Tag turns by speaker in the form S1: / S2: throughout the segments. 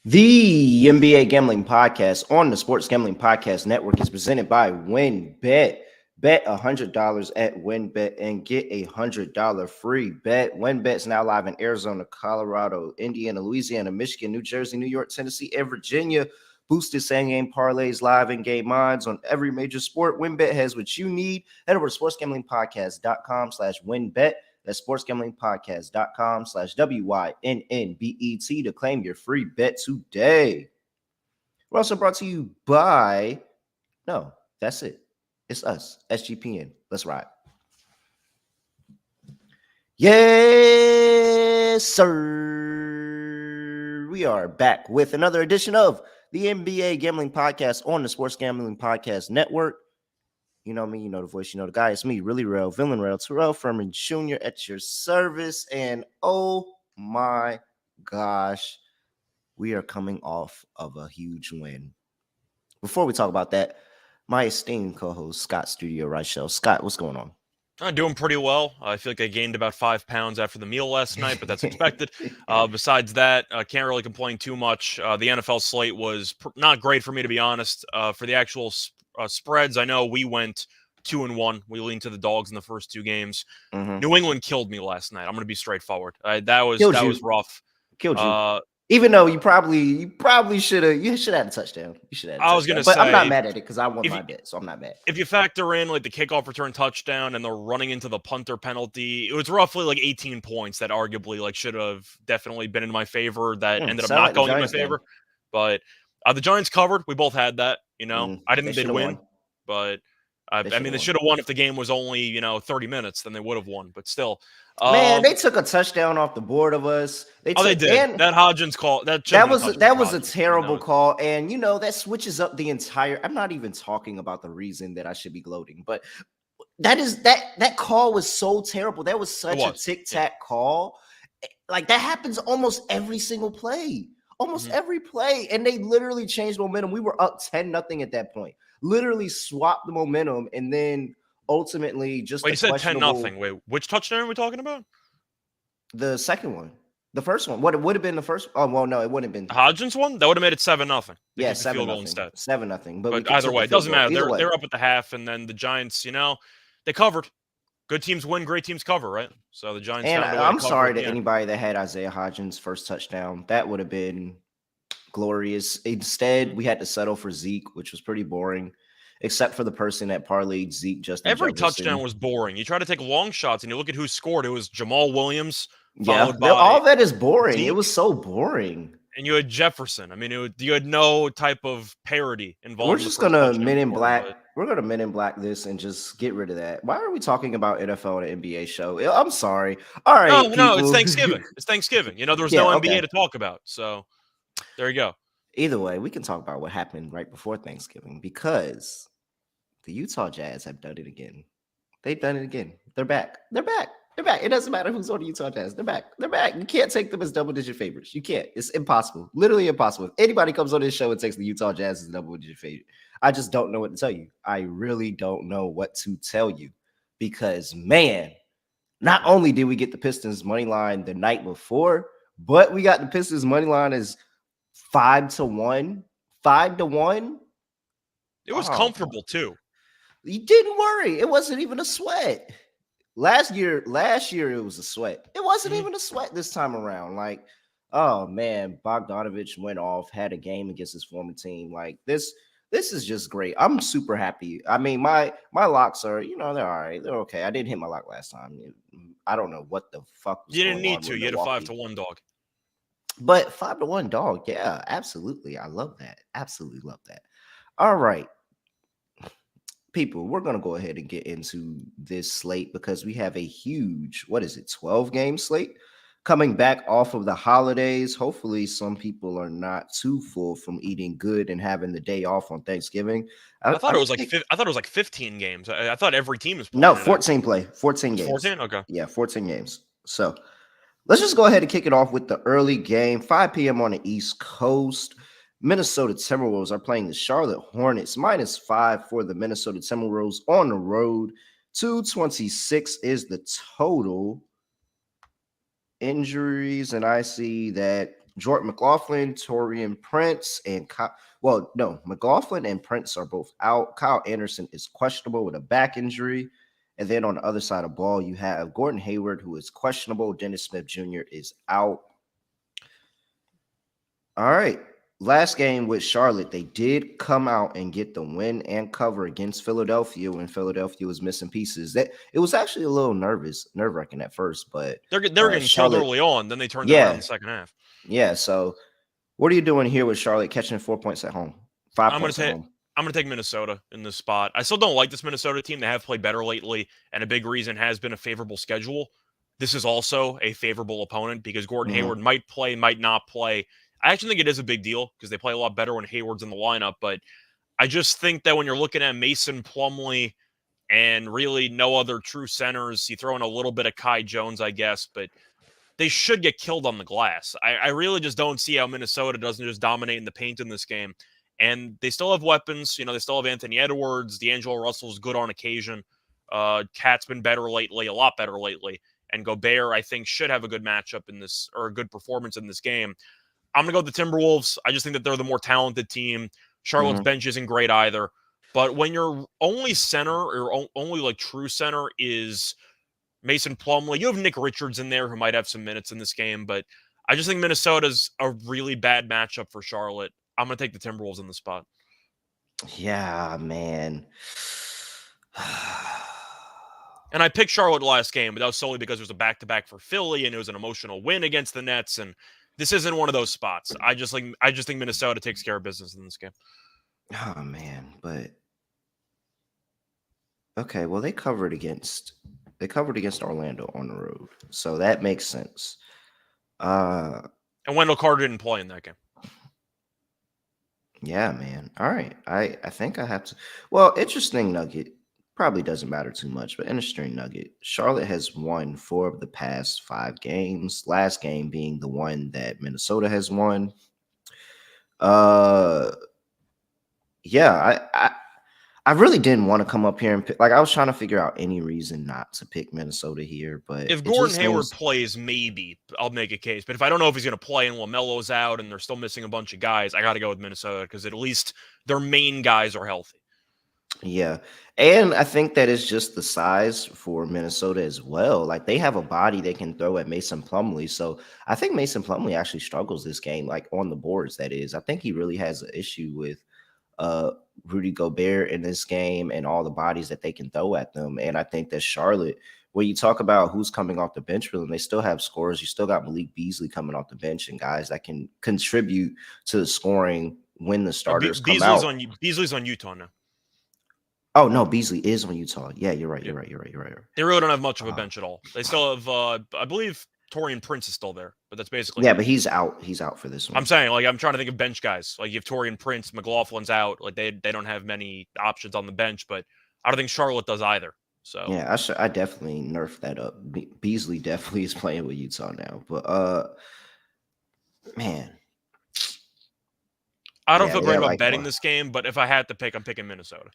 S1: The NBA Gambling Podcast on the Sports Gambling Podcast Network is presented by WinBet. Bet $100 at WinBet and get $100 free bet. WinBet is now live in Arizona, Colorado, Indiana, Louisiana, Michigan, New Jersey, New York, Tennessee, and Virginia. Boosted same-game parlays, live in-game odds on every major sport. WinBet has what you need. Head over to sportsgamblingpodcast.com/WinBet. That's sportsgamblingpodcast.com/WYNNBET to claim your free bet today. We're also brought to you by, no, that's it. It's us, SGPN. Let's ride. Yes, sir. We are back with another edition of the NBA Gambling Podcast on the Sports Gambling Podcast Network. You know me, you know the voice, you know the guy. It's me, really real, villain real, Terrell Furman Jr. at your service. And oh my gosh, we are coming off of a huge win. Before we talk about that, my esteemed co-host, Scott Studio Reichel. Scott, what's going on?
S2: I'm doing pretty well. I feel like I gained about 5 pounds after the meal last night, but that's expected. Besides that, I can't really complain too much. The NFL slate was not great for me, to be honest. For the actual spreads, I know we went 2-1. We leaned to the dogs in the first two games.
S1: Mm-hmm.
S2: New England killed me last night. I'm going to be straightforward. That was rough.
S1: Killed you. Even though you probably should have had a touchdown. You should have.
S2: I was going to say,
S1: but I'm not mad at it because I won my bet, so I'm not mad.
S2: If you factor in like the kickoff return touchdown and the running into the punter penalty, it was roughly like 18 points that arguably like should have definitely been in my favor. That ended up not going in my favor. But the Giants covered. We both had that. You know, I didn't think they'd win, but I mean, they should have won if the game was only 30 minutes. Then they would have won. But still.
S1: Man, they took a touchdown off the board of us.
S2: They did. And that Hodgins call that was
S1: a terrible call, and that switches up the entire. I'm not even talking about the reason that I should be gloating, but that call was so terrible. That was such a tic-tac call. Like that happens almost every single play, every play, and they literally changed momentum. We were up 10-0 at that point. Literally swapped the momentum, and then. Ultimately, just
S2: you said 10-0. Wait, which touchdown are we talking about?
S1: The second one, the first one. What would have been the first? Oh well, no, it wouldn't have been
S2: the Hodgins one. That would have made it 7-0.
S1: Yeah, 7-0 instead. 7-0. But
S2: either way, it doesn't matter. They're up at the half, and then the Giants. They covered. Good teams win, great teams cover, right? So the Giants.
S1: And I'm sorry to anybody that had Isaiah Hodgins' first touchdown. That would have been glorious. Instead, we had to settle for Zeke, which was pretty boring. Except for the person that parlayed Zeke Justin
S2: Every
S1: Jefferson.
S2: Touchdown was boring. You try to take long shots and you look at who scored. It was Jamal Williams.
S1: Yeah, all that is boring. Zeke. It was so boring.
S2: And you had Jefferson. I mean, you had no type of parity involved.
S1: We're just gonna Men in Black. We're gonna Men in Black this and just get rid of that. Why are we talking about NFL and NBA show? I'm sorry. All right.
S2: No, it's Thanksgiving. It's Thanksgiving. There was no NBA to talk about. So there you go.
S1: Either way, we can talk about what happened right before Thanksgiving because the Utah Jazz have done it again. They've done it again. They're back. They're back. They're back. It doesn't matter who's on the Utah Jazz. They're back. They're back. You can't take them as double-digit favorites. You can't. It's impossible. Literally impossible. If anybody comes on this show and takes the Utah Jazz as a double-digit favorite, I just don't know what to tell you. I really don't know what to tell you because, man, not only did we get the Pistons money line the night before, but we got the Pistons money line as 5-1. 5-1.
S2: It was comfortable too.
S1: You didn't worry. It wasn't even a sweat. Last year it was a sweat. It wasn't even a sweat this time around. Like, oh man, Bogdanovich went off, had a game against his former team. Like this is just great. I'm super happy. I mean, my locks are, they're all right. They're okay. I didn't hit my lock last time. I don't know what the fuck was
S2: You didn't
S1: going
S2: need
S1: on
S2: to. You had a 5-1 dog.
S1: But 5-1 dog, yeah, absolutely. I love that. Absolutely love that. All right. People, we're going to go ahead and get into this slate because we have a huge, 12-game slate coming back off of the holidays. Hopefully, some people are not too full from eating good and having the day off on Thanksgiving.
S2: I thought it was like 15 games. I thought every team was playing.
S1: No, 14 games.
S2: 14? Okay.
S1: Yeah, 14 games. So let's just go ahead and kick it off with the early game, 5 p.m. on the East Coast. Minnesota Timberwolves are playing the Charlotte Hornets, -5 for the Minnesota Timberwolves on the road. 226 is the total. Injuries, and I see that Jordan McLaughlin, Torian Prince, and McLaughlin and Prince are both out. Kyle Anderson is questionable with a back injury. And then on the other side of the ball, you have Gordon Hayward, who is questionable. Dennis Smith Jr. is out. All right. Last game with Charlotte, they did come out and get the win and cover against Philadelphia when Philadelphia was missing pieces. That it was actually a little nerve-wracking at first, but
S2: they're getting killed early on. Then they turned it around in the second half.
S1: Yeah. So, what are you doing here with Charlotte catching 4 points at home? 5 points at home.
S2: I'm going to take Minnesota in this spot. I still don't like this Minnesota team. They have played better lately, and a big reason has been a favorable schedule. This is also a favorable opponent because Gordon Hayward might play, might not play. I actually think it is a big deal because they play a lot better when Hayward's in the lineup, but I just think that when you're looking at Mason Plumlee and really no other true centers, you throw in a little bit of Kai Jones, I guess, but they should get killed on the glass. I really just don't see how Minnesota doesn't just dominate in the paint in this game. And they still have weapons. You know, they still have Anthony Edwards. D'Angelo Russell's good on occasion. Cat's been better lately, a lot better lately. And Gobert, I think, should have a good matchup in this, or a good performance in this game. I'm going to go with the Timberwolves. I just think that they're the more talented team. Charlotte's bench isn't great either. But when your only center, or only like true center, is Mason Plumlee, you have Nick Richards in there who might have some minutes in this game, but I just think Minnesota's a really bad matchup for Charlotte. I'm going to take the Timberwolves in the spot.
S1: Yeah, man.
S2: And I picked Charlotte last game, but that was solely because it was a back-to-back for Philly, and it was an emotional win against the Nets, and this isn't one of those spots. I just think Minnesota takes care of business in this game.
S1: Oh, man, but okay, well, they covered against Orlando on the road, so that makes sense.
S2: And Wendell Carter didn't play in that game.
S1: Yeah, man. All right. I think I have to. Well, interesting nugget. Probably doesn't matter too much, but interesting nugget. Charlotte has won 4 of the past 5 games. Last game being the one that Minnesota has won. Yeah, I really didn't want to come up here and pick. Like, I was trying to figure out any reason not to pick Minnesota here, but
S2: if Gordon Hayward plays, maybe I'll make a case. But if I don't know if he's going to play and LaMelo's out and they're still missing a bunch of guys, I got to go with Minnesota because at least their main guys are healthy.
S1: Yeah, and I think that is just the size for Minnesota as well. Like, they have a body they can throw at Mason Plumlee, so I think Mason Plumlee actually struggles this game, like on the boards. That is, I think he really has an issue with Rudy Gobert in this game and all the bodies that they can throw at them. And I think that Charlotte, when you talk about who's coming off the bench for them, they still have scorers. You still got Malik Beasley coming off the bench and guys that can contribute to the scoring when the starters come out.
S2: Beasley's on Utah now.
S1: Oh, no, Beasley is on Utah. Yeah, you're right. You're right.
S2: They really don't have much of a bench at all. They still have, I believe, Torian Prince is still there, but that's basically
S1: but he's out. He's out for this one.
S2: I'm saying, like, I'm trying to think of bench guys. Like, if Torian Prince, McLaughlin's out, like they don't have many options on the bench, but I don't think Charlotte does either. So
S1: yeah, I definitely nerfed that up. Beasley definitely is playing with Utah now, but man,
S2: I don't feel great about betting this game, but if I had to pick, I'm picking Minnesota.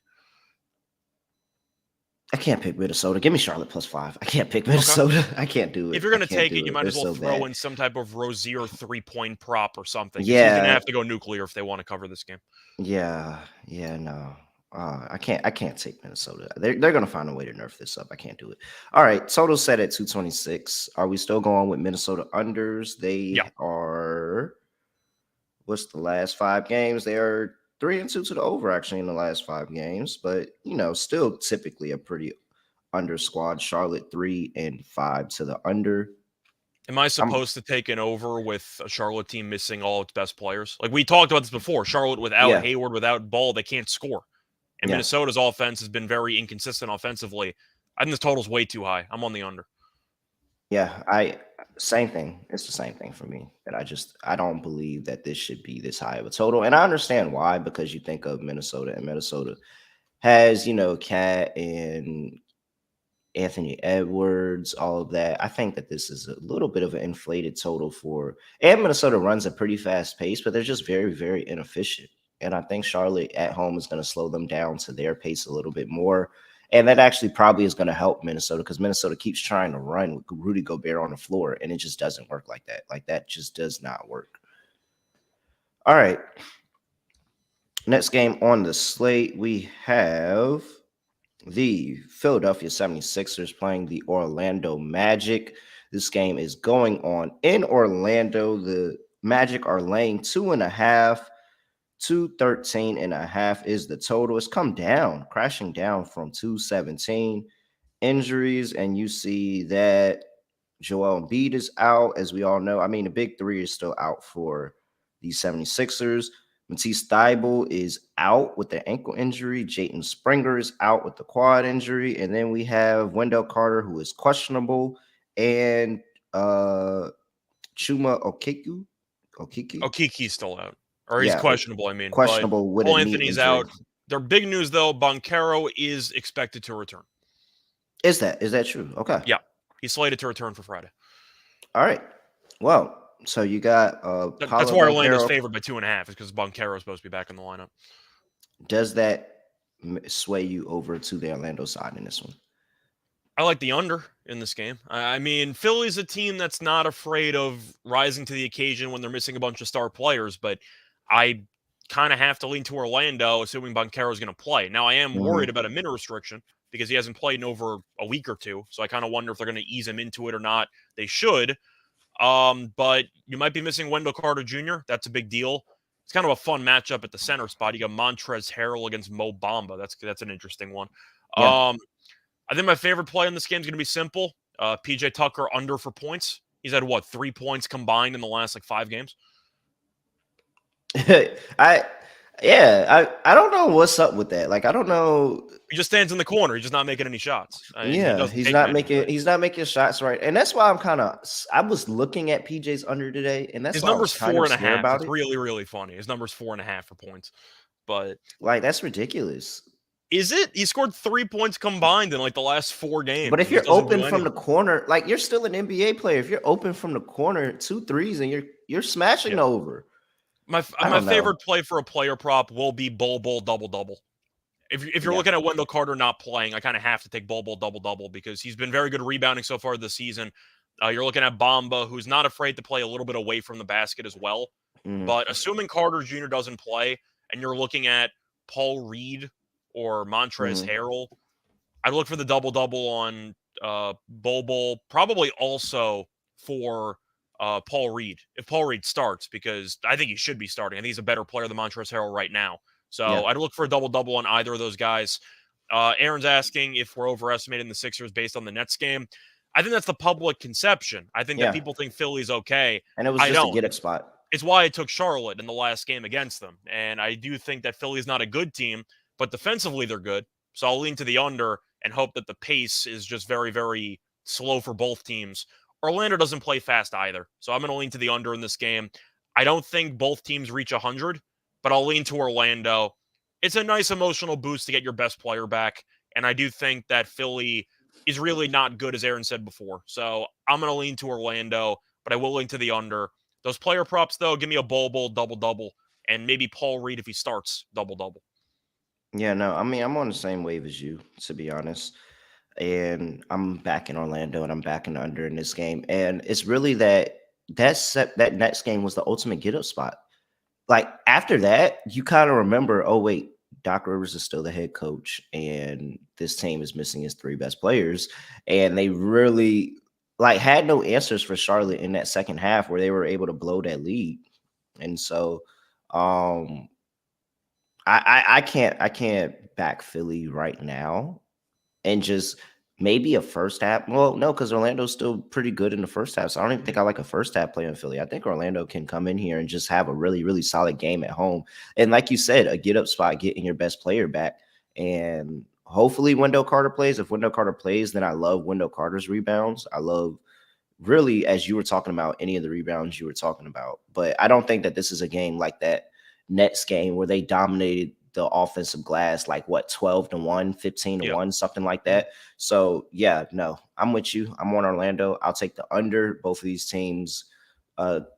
S1: I can't pick Minnesota. Give me Charlotte +5. I can't pick Minnesota. Okay. I can't do it.
S2: If you're going to take it, you might as well throw in some type of Rozier 3-point prop or something.
S1: Yeah.
S2: He's going to have to go nuclear if they want to cover this game.
S1: Yeah, no. I can't take Minnesota. They're going to find a way to nerf this up. I can't do it. All right, total set at 226. Are we still going with Minnesota unders? They are. What's the last 5 games? They are 3-2 to the over actually in the last 5 games, but still typically a pretty under squad. Charlotte 3-5 to the under.
S2: Am I supposed to take an over with a Charlotte team missing all its best players? Like we talked about this before. Charlotte without Hayward, without Ball, they can't score. And Minnesota's offense has been very inconsistent offensively. I think this total's way too high. I'm on the under.
S1: Yeah, same thing. It's the same thing for me. That I don't believe that this should be this high of a total. And I understand why, because you think of Minnesota, and Minnesota has, Cat and Anthony Edwards, all of that. I think that this is a little bit of an inflated total and Minnesota runs a pretty fast pace, but they're just very, very inefficient. And I think Charlotte at home is going to slow them down to their pace a little bit more. And that actually probably is going to help Minnesota because Minnesota keeps trying to run with Rudy Gobert on the floor, and it just doesn't work like that. Like, that just does not work. All right. Next game on the slate, we have the Philadelphia 76ers playing the Orlando Magic. This game is going on in Orlando. The Magic are laying 2.5. 213.5 is the total. It's come down, crashing down from 217 injuries. And you see that Joel Embiid is out, as we all know. I mean, the big three is still out for the 76ers. Matisse Thybulle is out with the ankle injury. Jayton Springer is out with the quad injury. And then we have Wendell Carter, who is questionable, and Chuma
S2: Okiki's still out. Or he's
S1: Yeah,
S2: questionable, I mean. But
S1: questionable with a
S2: Cole
S1: knee
S2: Anthony's
S1: injury.
S2: out. Their big news, though, Banchero is expected to return.
S1: Is that true? Okay.
S2: Yeah. He's slated to return for Friday.
S1: All right. Well, so you got
S2: That's
S1: Paolo
S2: why Orlando's
S1: Banchero.
S2: favored by 2.5, is because Banchero is supposed to be back in the lineup.
S1: Does that sway you over to the Orlando side in this one?
S2: I like the under in this game. I mean, Philly's a team that's not afraid of rising to the occasion when they're missing a bunch of star players, but I kind of have to lean to Orlando, assuming Banchero's going to play. Now, I am worried about a minute restriction because he hasn't played in over a week or two, so I kind of wonder if they're going to ease him into it or not. They should, but you might be missing Wendell Carter Jr. That's a big deal. It's kind of a fun matchup at the center spot. You got Montrezl Harrell against Mo Bamba. That's an interesting one.
S1: Yeah.
S2: I think my favorite play in this game is going to be simple. PJ Tucker under for points. He's had 3 points combined in the last 5 games.
S1: I don't know what's up with that. I don't know.
S2: He just stands in the corner. He's just not making any shots.
S1: He's not making shots right, and that's why I was looking at PJ's under today, and that's
S2: his
S1: why
S2: number's 4.5. It's
S1: it.
S2: really, really funny. His number's 4.5 for points, but
S1: that's ridiculous.
S2: Is it? He scored 3 points combined in the last 4 games.
S1: But if you're open from the corner, you're still an NBA player. If you're open from the corner, 2 threes, and you're smashing over.
S2: My favorite play for a player prop will be Bol double-double. If you're looking at Wendell Carter not playing, I kind of have to take Bol double-double because he's been very good rebounding so far this season. You're looking at Bamba, who's not afraid to play a little bit away from the basket as well. But assuming Carter Jr. doesn't play, and you're looking at Paul Reed or Montrezl Harrell, I'd look for the double-double on Bol, probably also for Paul Reed, if Paul Reed starts, because I think he should be starting. I think he's a better player than Montrezl Harrell right now. So I'd look for a double-double on either of those guys. Aaron's asking if we're overestimating the Sixers based on the Nets game. I think that's the public conception. I think that people think Philly's okay.
S1: And it was just a get-up spot.
S2: It's why I took Charlotte in the last game against them. And I do think that Philly's not a good team, but defensively they're good. So I'll lean to the under and hope that the pace is just very, very slow for both teams. Orlando doesn't play fast either. So I'm going to lean to the under in this game. I don't think both teams reach 100, but I'll lean to Orlando. It's a nice emotional boost to get your best player back. And I do think that Philly is really not good, as Aaron said before. So I'm going to lean to Orlando, but I will lean to the under. Those player props, though, give me a Bol double-double, and maybe Paul Reed if he starts double-double.
S1: Yeah, no, I mean, I'm on the same wave as you, to be honest. And I'm back in Orlando, and I'm back in under in this game. And it's really that next game was the ultimate get-up spot. After that, you kind of remember, oh, wait, Doc Rivers is still the head coach, and this team is missing his 3 best players. And they really had no answers for Charlotte in that second half where they were able to blow that lead. And so I can't back Philly right now, and just maybe a first half. Well, no, because Orlando's still pretty good in the first half. So I don't even think I like a first half play in Philly. I think Orlando can come in here and just have a really, really solid game at home. And like you said, a get up spot, getting your best player back. And hopefully Wendell Carter plays. If Wendell Carter plays, then I love Wendell Carter's rebounds. I love, really, as you were talking about, any of the rebounds you were talking about. But I don't think that this is a game like that Nets game where they dominated the offensive glass 12-1, 15-1, something like that. So yeah, no, I'm with you. I'm on Orlando. I'll take the under both of these teams. Let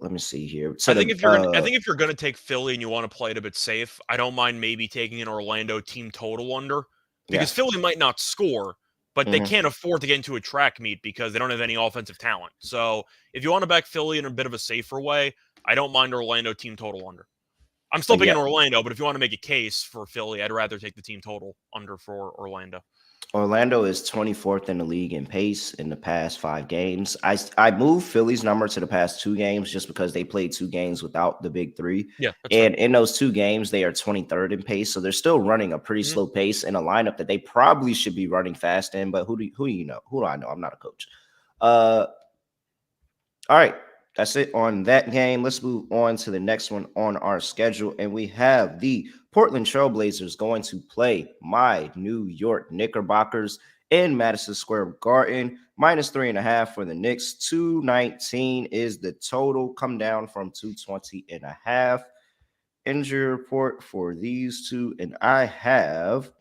S1: me see here. So
S2: I think if you're gonna take Philly and you want to play it a bit safe, I don't mind maybe taking an Orlando team total under, because Philly might not score, but they can't afford to get into a track meet because they don't have any offensive talent. So if you want to back Philly in a bit of a safer way, I don't mind Orlando team total under. I'm still picking
S1: Yeah.
S2: Orlando, but if you want to make a case for Philly, I'd rather take the team total under for Orlando.
S1: Orlando is 24th in the league in pace in the past 5 games. I moved Philly's number to the past 2 games just because they played 2 games without the big three.
S2: Yeah, that's fair.
S1: And in those 2 games, they are 23rd in pace. So they're still running a pretty slow pace in a lineup that they probably should be running fast in. But who do you know? Who do I know? I'm not a coach. All right. That's it on that game. Let's move on to the next one on our schedule. And we have the Portland Trailblazers going to play my New York Knickerbockers in Madison Square Garden. -3.5 for the Knicks. 219 is the total. Come down from 220.5. Injury report for these two. And I have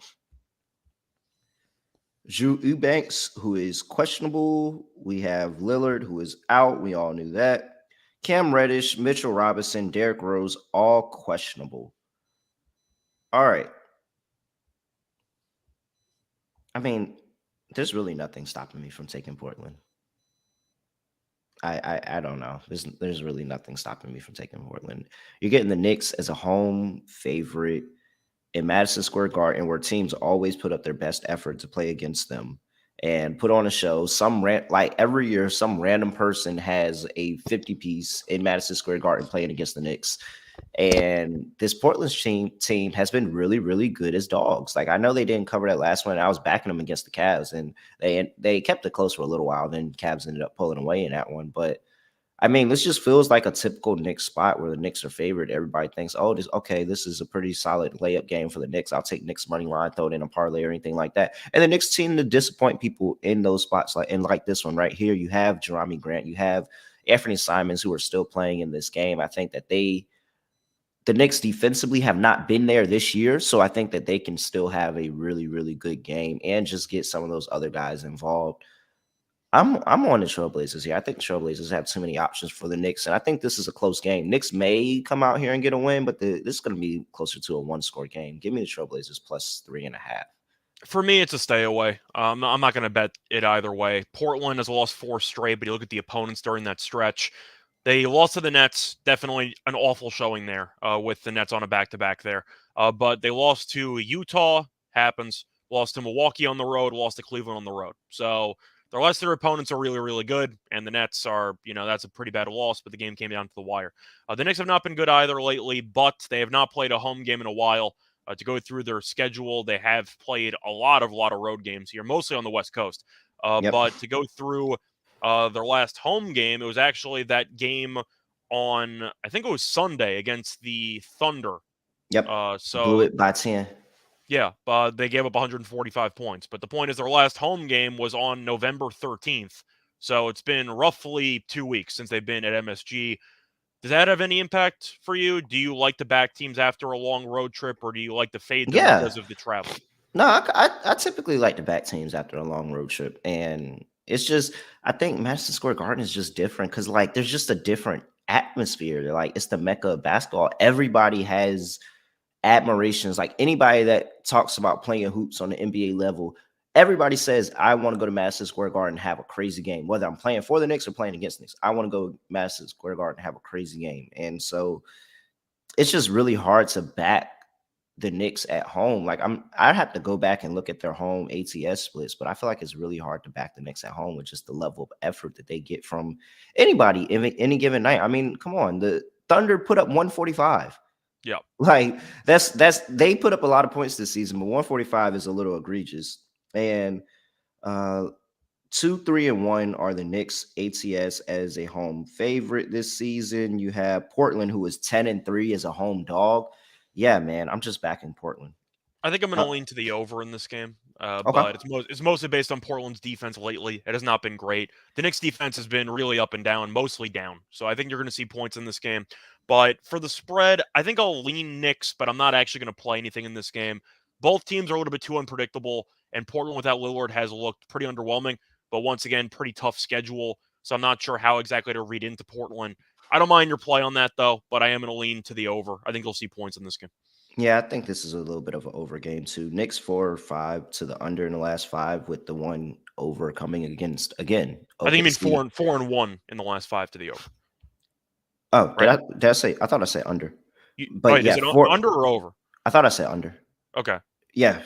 S1: Drew Eubanks, who is questionable. We have Lillard, who is out. We all knew that. Cam Reddish, Mitchell Robinson, Derrick Rose, all questionable. All right. I mean, there's really nothing stopping me from taking Portland. I don't know. There's really nothing stopping me from taking Portland. You're getting the Knicks as a home favorite in Madison Square Garden, where teams always put up their best effort to play against them and put on a show. Like every year, some random person has a 50 piece in Madison Square Garden playing against the Knicks. And this Portland team has been really, really good as dogs. Like I know they didn't cover that last one. I was backing them against the Cavs, and they kept it close for a little while. Then Cavs ended up pulling away in that one, but I mean, this just feels like a typical Knicks spot where the Knicks are favored. Everybody thinks, oh, this is a pretty solid layup game for the Knicks. I'll take Knicks money line, throw it in a parlay or anything like that. And the Knicks seem to disappoint people in those spots, like this one right here. You have Jerami Grant, you have Anthony Simons, who are still playing in this game. I think that the Knicks defensively have not been there this year, so I think that they can still have a really, really good game and just get some of those other guys involved. I'm on the Trailblazers here. I think the Trailblazers have too many options for the Knicks, and I think this is a close game. Knicks may come out here and get a win, but this is going to be closer to a one-score game. Give me the Trailblazers +3.5.
S2: For me, it's a stay away. I'm not going to bet it either way. Portland has lost 4 straight, but you look at the opponents during that stretch. They lost to the Nets. Definitely an awful showing there with the Nets on a back-to-back there. But they lost to Utah. Happens. Lost to Milwaukee on the road. Lost to Cleveland on the road. So the rest of their opponents are really, really good. And the Nets are, that's a pretty bad loss, but the game came down to the wire. The Knicks have not been good either lately, but they have not played a home game in a while. To go through their schedule, they have played a lot of road games here, mostly on the West Coast.
S1: Yep.
S2: But to go through their last home game, it was actually that game on, I think it was Sunday against the Thunder.
S1: Yep. Blew it by 10.
S2: Yeah, they gave up 145 points. But the point is their last home game was on November 13th. So it's been roughly 2 weeks since they've been at MSG. Does that have any impact for you? Do you like to back teams after a long road trip, or do you like to fade them because of the travel?
S1: No, I typically like to back teams after a long road trip. And it's just, I think Madison Square Garden is just different because, like, there's just a different atmosphere. Like, it's the mecca of basketball. Everybody has admirations. Like, anybody that talks about playing hoops on the NBA level, everybody says, I want to go to Madison Square Garden and have a crazy game. Whether I'm playing for the Knicks or playing against the Knicks, I want to go to Madison Square Garden and have a crazy game. And so it's just really hard to back the Knicks at home. Like I'd have to go back and look at their home ATS splits, but I feel like it's really hard to back the Knicks at home with just the level of effort that they get from anybody any given night. I mean, come on, the Thunder put up 145.
S2: Yeah.
S1: Like that's they put up a lot of points this season, but 145 is a little egregious. And 2, 3, and 1 are the Knicks ATS as a home favorite this season. You have Portland, who is 10-3 as a home dog. Yeah, man, I'm just backing Portland.
S2: I think I'm going to lean to the over in this game,
S1: Okay.
S2: but it's mostly based on Portland's defense lately. It has not been great. The Knicks' defense has been really up and down, mostly down. So I think you're going to see points in this game. But for the spread, I think I'll lean Knicks, but I'm not actually going to play anything in this game. Both teams are a little bit too unpredictable, and Portland without Lillard has looked pretty underwhelming. But once again, pretty tough schedule. So I'm not sure how exactly to read into Portland. I don't mind your play on that, though, but I am going to lean to the over. I think you'll see points in this game.
S1: Yeah, I think this is a little bit of an over game too. Knicks 4 or 5 to the under in the last 5, with the one over coming against again.
S2: I think you mean 4-1 in the last 5 to the over.
S1: Oh,
S2: right?
S1: did I say? I thought I said under. But
S2: Wait,
S1: yeah,
S2: is it
S1: four.
S2: under or over?
S1: I thought I said under.
S2: Okay.
S1: Yeah,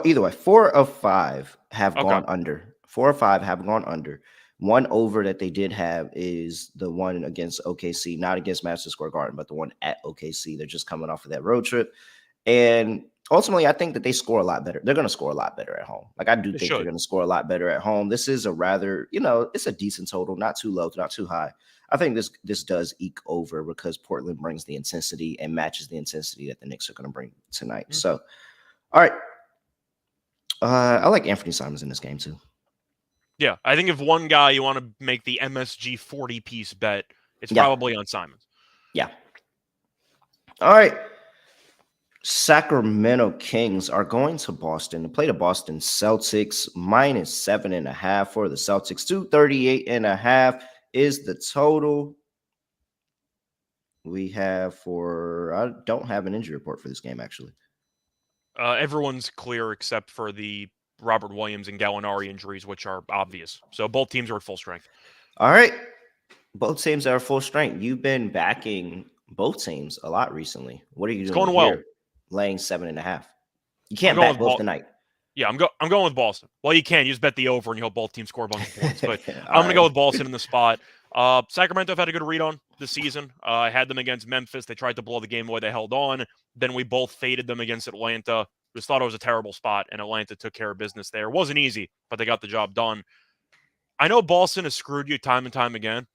S1: either way, 4 of 5 have
S2: Okay.
S1: gone under. 4 or 5 have gone under. One over that they did have is the one against OKC, not against Madison Square Garden, but the one at OKC. They're just coming off of that road trip. And ultimately, I think that they score a lot better. They're going to score a lot better at home. Like, I do
S2: They
S1: think they're
S2: should.
S1: going to score a lot better at home. This is a rather, it's a decent total, not too low, not too high. I think this does eke over because Portland brings the intensity and matches the intensity that the Knicks are going to bring tonight.
S2: Mm-hmm.
S1: So, all right. I like Anthony Simons in this game too.
S2: Yeah, I think if one guy you want to make the MSG 40-piece bet, it's probably on Simons.
S1: Yeah. All right. Sacramento Kings are going to Boston to play the Boston Celtics. -7.5 for the Celtics. 238.5 is the total we have for. I don't have an injury report for this game actually.
S2: Everyone's clear except for the Robert Williams and Gallinari injuries, which are obvious. So both teams are at full strength.
S1: All right. Both teams are full strength. You've been backing both teams a lot recently. What are you doing
S2: going
S1: here?
S2: well.
S1: Laying 7.5. You can't back both tonight.
S2: Yeah, I'm going with Boston. Well, you can. You just bet the over, and you hope both teams score a bunch of points. But I'm going to go with Boston in the spot. Sacramento have had a good read on this season. I had them against Memphis. They tried to blow the game away. They held on. Then we both faded them against Atlanta. Just thought it was a terrible spot, and Atlanta took care of business there. It wasn't easy, but they got the job done. I know Boston has screwed you time and time again.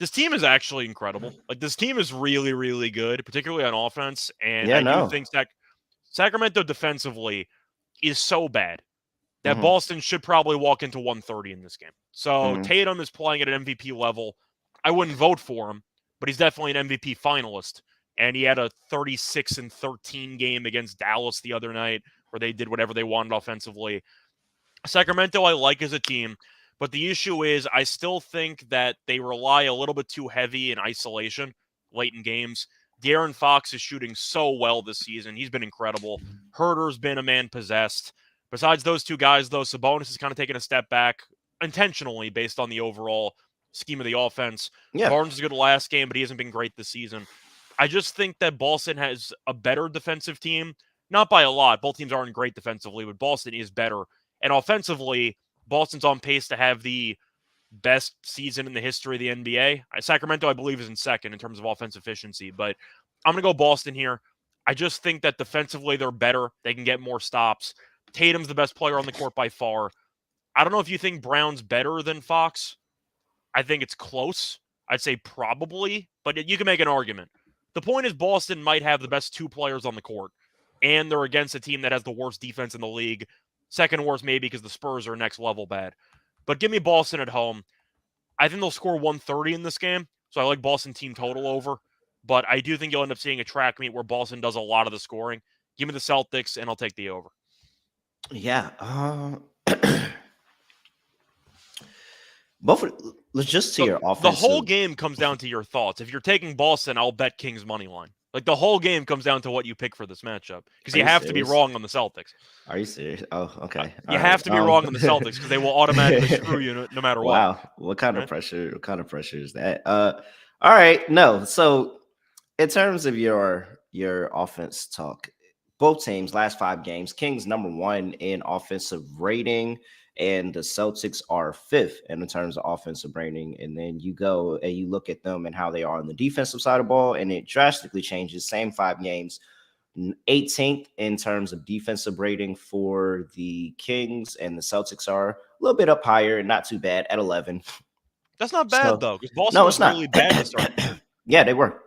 S2: This team is actually incredible. Like, this team is really, really good, particularly on offense. And I do think Sacramento defensively is so bad that Boston should probably walk into 130 in this game. So Tatum is playing at an MVP level. I wouldn't vote for him, but he's definitely an MVP finalist. And he had a 36-13 game against Dallas the other night where they did whatever they wanted offensively. Sacramento I like as a team, but the issue is I still think that they rely a little bit too heavy in isolation late in games. De'Aaron Fox is shooting so well this season. He's been incredible. Herter's been a man possessed. Besides those two guys, though, Sabonis has kind of taken a step back intentionally based on the overall scheme of the offense.
S1: Yeah.
S2: Barnes was good last game, but he hasn't been great this season. I just think that Boston has a better defensive team. Not by a lot. Both teams aren't great defensively, but Boston is better. And offensively, Boston's on pace to have the best season in the history of the NBA. Sacramento, I believe, is in second in terms of offensive efficiency, but I'm going to go Boston here. I just think that defensively they're better. They can get more stops. Tatum's the best player on the court by far. I don't know if you think Brown's better than Fox. I think it's close. I'd say probably, but you can make an argument. The point is Boston might have the best two players on the court, and they're against a team that has the worst defense in the league. Second worst maybe because the Spurs are next level bad. But give me Boston at home. I think they'll score 130 in this game, so I like Boston team total over. But I do think you'll end up seeing a track meet where Boston does a lot of the scoring. Give me the Celtics, and I'll take the over.
S1: Yeah. Both. Let's just see your offense.
S2: The whole game comes down to your thoughts. If you're taking Boston, I'll bet Kings money line. Like, the whole game comes down to what you pick for this matchup because you have to be wrong on the Celtics.
S1: Are you serious? Oh, okay.
S2: You have to be wrong on the Celtics because they will automatically screw you no matter what.
S1: Wow, what kind of pressure? What kind of pressure is that? All right, no. So, in terms of your offense talk, both teams last 5 games, Kings #1 in offensive rating, and the Celtics are 5th in terms of offensive rating. And then you go and you look at them and how they are on the defensive side of the ball, and it drastically changes. Same 5 games, 18th in terms of defensive rating for the Kings, and the Celtics are a little bit up higher and not too bad at 11.
S2: That's not bad, though, because Boston was really bad to start.
S1: Yeah, they were.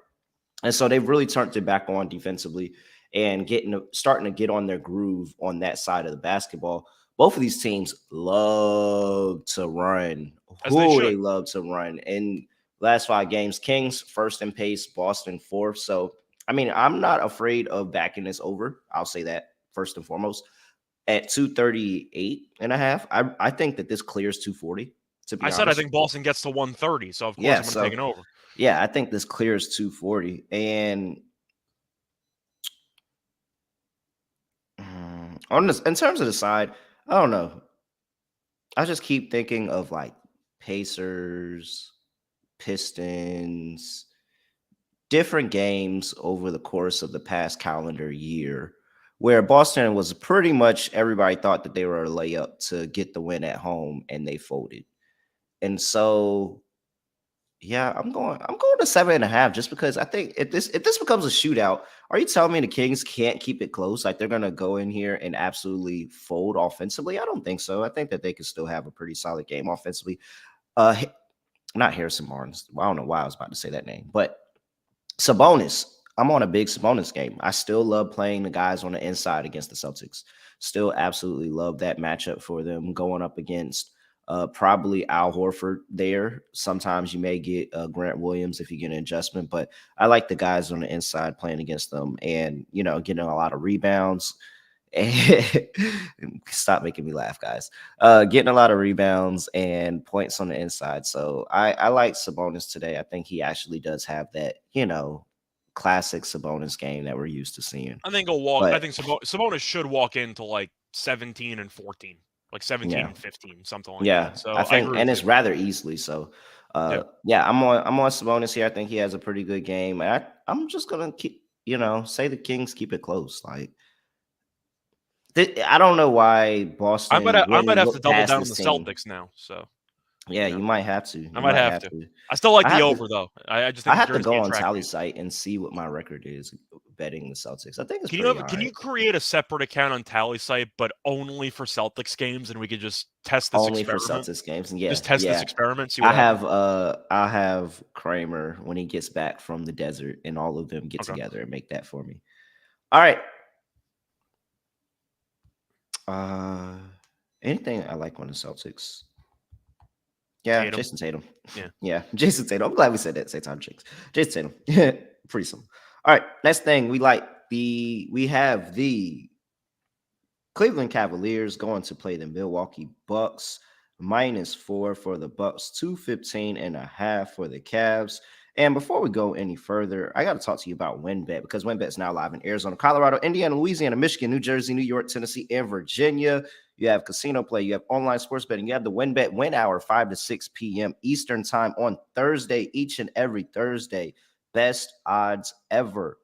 S1: And so they've really turned it back on defensively and starting to get on their groove on that side of the basketball. Both of these teams love to run. They love to run. In last 5 games, Kings first in pace, Boston 4th. So, I mean, I'm not afraid of backing this over. I'll say that first and foremost. At 238.5, I think that this clears 240. To be honest,
S2: I think Boston gets to 130. So, of course, I'm going to take it over.
S1: Yeah, I think this clears 240. And in terms of the side, I don't know. I just keep thinking of like Pacers, Pistons, different games over the course of the past calendar year where Boston was pretty much everybody thought that they were a layup to get the win at home and they folded. And so yeah, I'm going to 7.5 just because I think if this becomes a shootout, are you telling me the Kings can't keep it close? Like they're gonna go in here and absolutely fold offensively? I don't think so. I think that they could still have a pretty solid game offensively. Uh Not Harrison Barnes. Well, I don't know why I was about to say that name, but Sabonis. I'm on a big Sabonis game. I still love playing the guys on the inside against the Celtics. Still absolutely love that matchup for them going up against probably Al Horford there. Sometimes you may get Grant Williams if you get an adjustment, but I like the guys on the inside playing against them and, getting a lot of rebounds. And stop making me laugh, guys. Getting a lot of rebounds and points on the inside. So I like Sabonis today. I think he actually does have that, classic Sabonis game that we're used to seeing.
S2: I think he'll walk. I
S1: But
S2: think Sabonis should walk into like 17 and 14, like 17
S1: yeah,
S2: and 15, something like
S1: yeah,
S2: that. So
S1: I
S2: I
S1: think,
S2: agree
S1: and
S2: with
S1: it's
S2: you.
S1: rather easily. So
S2: Yeah.
S1: yeah, I'm on Sabonis here. I think he has a pretty good game. I'm just gonna keep, say the Kings keep it close. Like I don't know why Boston
S2: I might
S1: wouldn't
S2: have to
S1: look
S2: double
S1: past
S2: down on
S1: this
S2: the
S1: team.
S2: Celtics now. So
S1: Yeah,
S2: you know,
S1: you might have to.
S2: I
S1: You
S2: might
S1: might
S2: have
S1: have
S2: to.
S1: to.
S2: I still like
S1: I
S2: the
S1: have to.
S2: over though. I just
S1: I
S2: think
S1: have to
S2: Jersey
S1: go on
S2: attract
S1: Tally
S2: me.
S1: site and see what my record is betting the Celtics. I think it's
S2: Can you
S1: pretty
S2: have?
S1: all
S2: Can
S1: right.
S2: you create a separate account on Tally site, but only for Celtics games, and we could just test this
S1: Only for
S2: experiment?
S1: Celtics games. And yeah,
S2: Just test this
S1: yeah.
S2: experiment, see what happens.
S1: I'll have Kramer when he gets back from the desert and all of them get
S2: Okay.
S1: together and make that for me. All right. Uh Anything I like on the Celtics. Yeah,
S2: Tatum.
S1: Jason Tatum.
S2: Yeah.
S1: Yeah, Jason Tatum. I'm glad we said that same time, Jinx. Jason Tatum. Pretty simple. All right, next thing we have the Cleveland Cavaliers going to play the Milwaukee Bucks. -4 for the Bucks, 215.5 for the Cavs. And before we go any further, I got to talk to you about WinBet because WinBet is now live in Arizona, Colorado, Indiana, Louisiana, Michigan, New Jersey, New York, Tennessee, and Virginia. You have casino play, you have online sports betting, you have the WinBet win hour 5 to 6 p.m. Eastern time on Thursday, each and every Thursday. Best odds ever.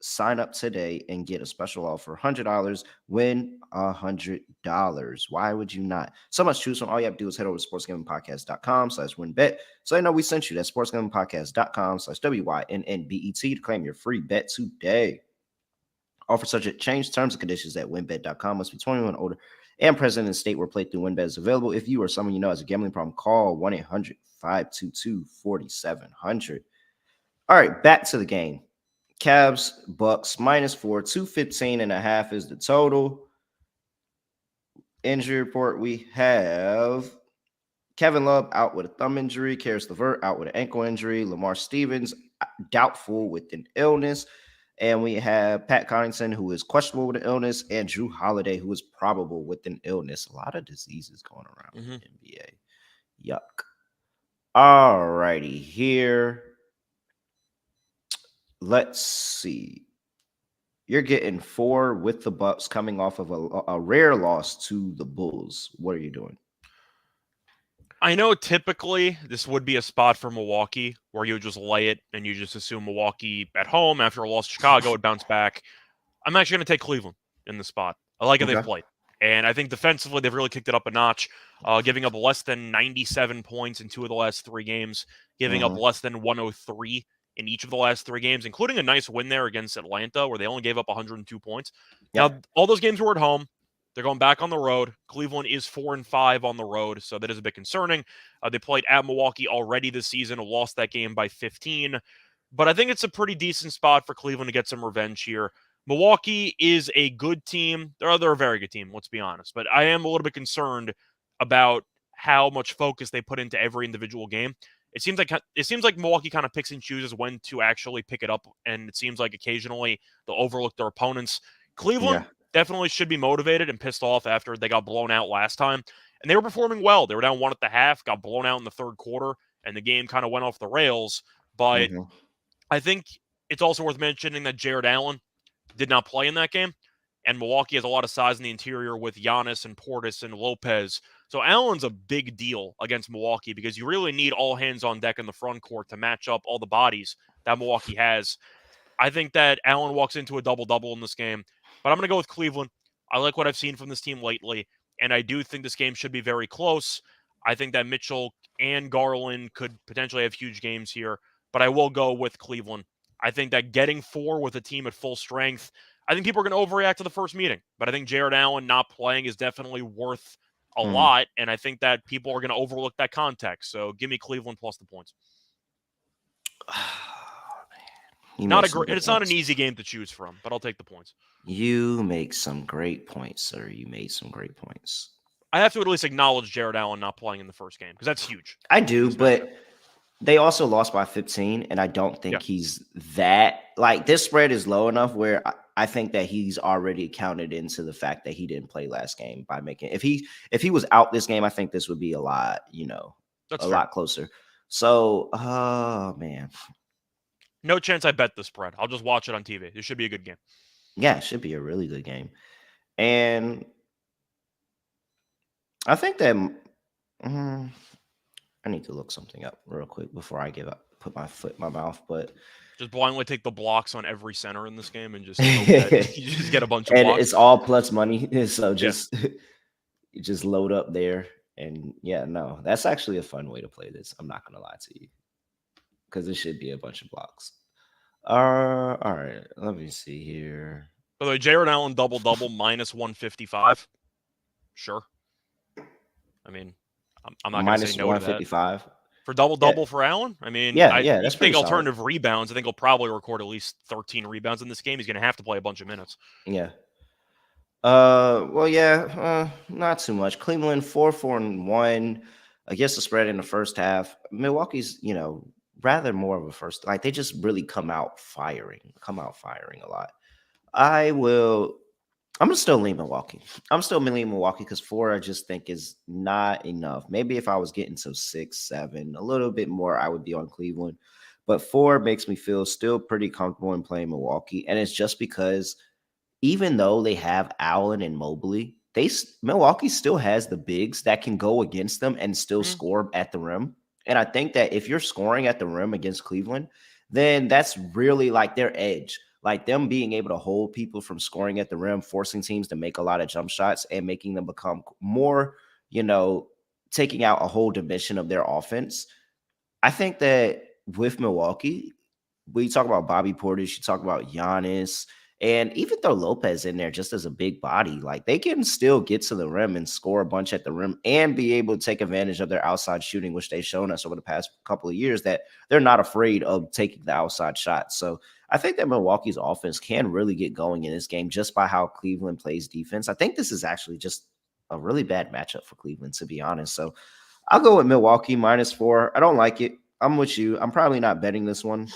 S1: Sign up today and get a special offer. $100, win $100. Why would you not? So much choose from. All you have to do is head over to sportsgamblingpodcast.com/winbet. So I know we sent you that sportsgamblingpodcast.com/WYNNBET to claim your free bet today. Offer subject change terms and conditions at winbet.com. Must be 21 or older and present in the state where playthrough WinBet is available. If you or someone you know has a gambling problem, call 1-800-522-4700. All right, back to the game. Cavs, Bucks, -4, 215.5 is the total. Injury report, we have Kevin Love out with a thumb injury, Karis LeVert out with an ankle injury, Lamar Stevens doubtful with an illness, and we have Pat Connaughton, who is questionable with an illness, and Drew Holiday, who is probable with an illness. A lot of diseases going around in the NBA. Yuck. All righty, here. Let's see. You're getting 4 with the Bucks coming off of a rare loss to the Bulls. What are you doing?
S2: I know typically this would be a spot for Milwaukee where you would just lay it and you just assume Milwaukee at home after a loss to Chicago would bounce back. I'm actually going to take Cleveland in the spot. I like how they've
S1: Okay.
S2: played. And I think defensively, they've really kicked it up a notch, giving up less than 97 points in 2 of the last 3 games, giving up
S1: Mm-hmm.
S2: less than 103 in each of the last 3 games, including a nice win there against Atlanta where they only gave up 102 points.
S1: Yep.
S2: Now, all those games were at home. They're going back on the road. Cleveland is 4-5 on the road, so that is a bit concerning. They played at Milwaukee already this season, lost that game by 15. But I think it's a pretty decent spot for Cleveland to get some revenge here. Milwaukee is a good team. They're a very good team, let's be honest. But I am a little bit concerned about how much focus they put into every individual game. It seems like Milwaukee kind of picks and chooses when to actually pick it up, and it seems like occasionally they'll overlook their opponents. Cleveland
S1: Yeah.
S2: definitely should be motivated and pissed off after they got blown out last time, and they were performing well. They were down 1 at the half, got blown out in the third quarter, and the game kind of went off the rails. But
S1: Mm-hmm.
S2: I think it's also worth mentioning that Jared Allen did not play in that game. And Milwaukee has a lot of size in the interior with Giannis and Portis and Lopez. So Allen's a big deal against Milwaukee because you really need all hands on deck in the front court to match up all the bodies that Milwaukee has. I think that Allen walks into a double-double in this game, but I'm going to go with Cleveland. I like what I've seen from this team lately, and I do think this game should be very close. I think that Mitchell and Garland could potentially have huge games here, but I will go with Cleveland. I think that getting 4 with a team at full strength, I think people are going to overreact to the first meeting, but I think Jared Allen not playing is definitely worth a lot, and I think that people are going to overlook that context. So give me Cleveland plus the points. It's not an easy game to choose from, but I'll take the points.
S1: You make some great points, sir. You made some great points.
S2: I have to at least acknowledge Jared Allen not playing in the first game because that's huge.
S1: I do, but they also lost by 15, and I don't think he's that. Like, this spread is low enough where I think that he's already counted into the fact that he didn't play last game by making. If he was out this game, I think this would be a lot, lot closer. So, oh man.
S2: No chance I bet the spread. I'll just watch it on TV. It should be a good game.
S1: Yeah, it should be a really good game. And I think that I need to look something up real quick before I put my foot in my mouth. But
S2: just blindly take the blocks on every center in this game and just hope that you just get a bunch of blocks.
S1: And it's all plus money. So just just load up there. And no, that's actually a fun way to play this. I'm not gonna lie to you. Because it should be a bunch of blocks. All right. Let me see here.
S2: By the way, Jared Allen double-double minus 155. Sure. I mean, I'm not going to say no to that.
S1: 155
S2: for double-double for Allen? I mean,
S1: that's
S2: big alternative rebounds. I think he'll probably record at least 13 rebounds in this game. He's going to have to play a bunch of minutes.
S1: Yeah. Not too much. Cleveland 4-1 against the spread in the first half. Milwaukee's, rather more of a first, like they just really come out firing a lot. I'm gonna still lean Milwaukee. I'm still leaning Milwaukee because 4 I just think is not enough. Maybe if I was getting to 6, 7, a little bit more, I would be on Cleveland. But 4 makes me feel still pretty comfortable in playing Milwaukee, and it's just because even though they have Allen and Mobley, Milwaukee still has the bigs that can go against them and still score at the rim. And I think that if you're scoring at the rim against Cleveland, then that's really like their edge. Like them being able to hold people from scoring at the rim, forcing teams to make a lot of jump shots and making them become more, taking out a whole dimension of their offense. I think that with Milwaukee, we talk about Bobby Portis, you talk about Giannis, and even throw Lopez in there just as a big body, like they can still get to the rim and score a bunch at the rim and be able to take advantage of their outside shooting, which they've shown us over the past couple of years that they're not afraid of taking the outside shot. So I think that Milwaukee's offense can really get going in this game just by how Cleveland plays defense. I think this is actually just a really bad matchup for Cleveland, to be honest. So I'll go with Milwaukee -4. I don't like it. I'm with you. I'm probably not betting this one.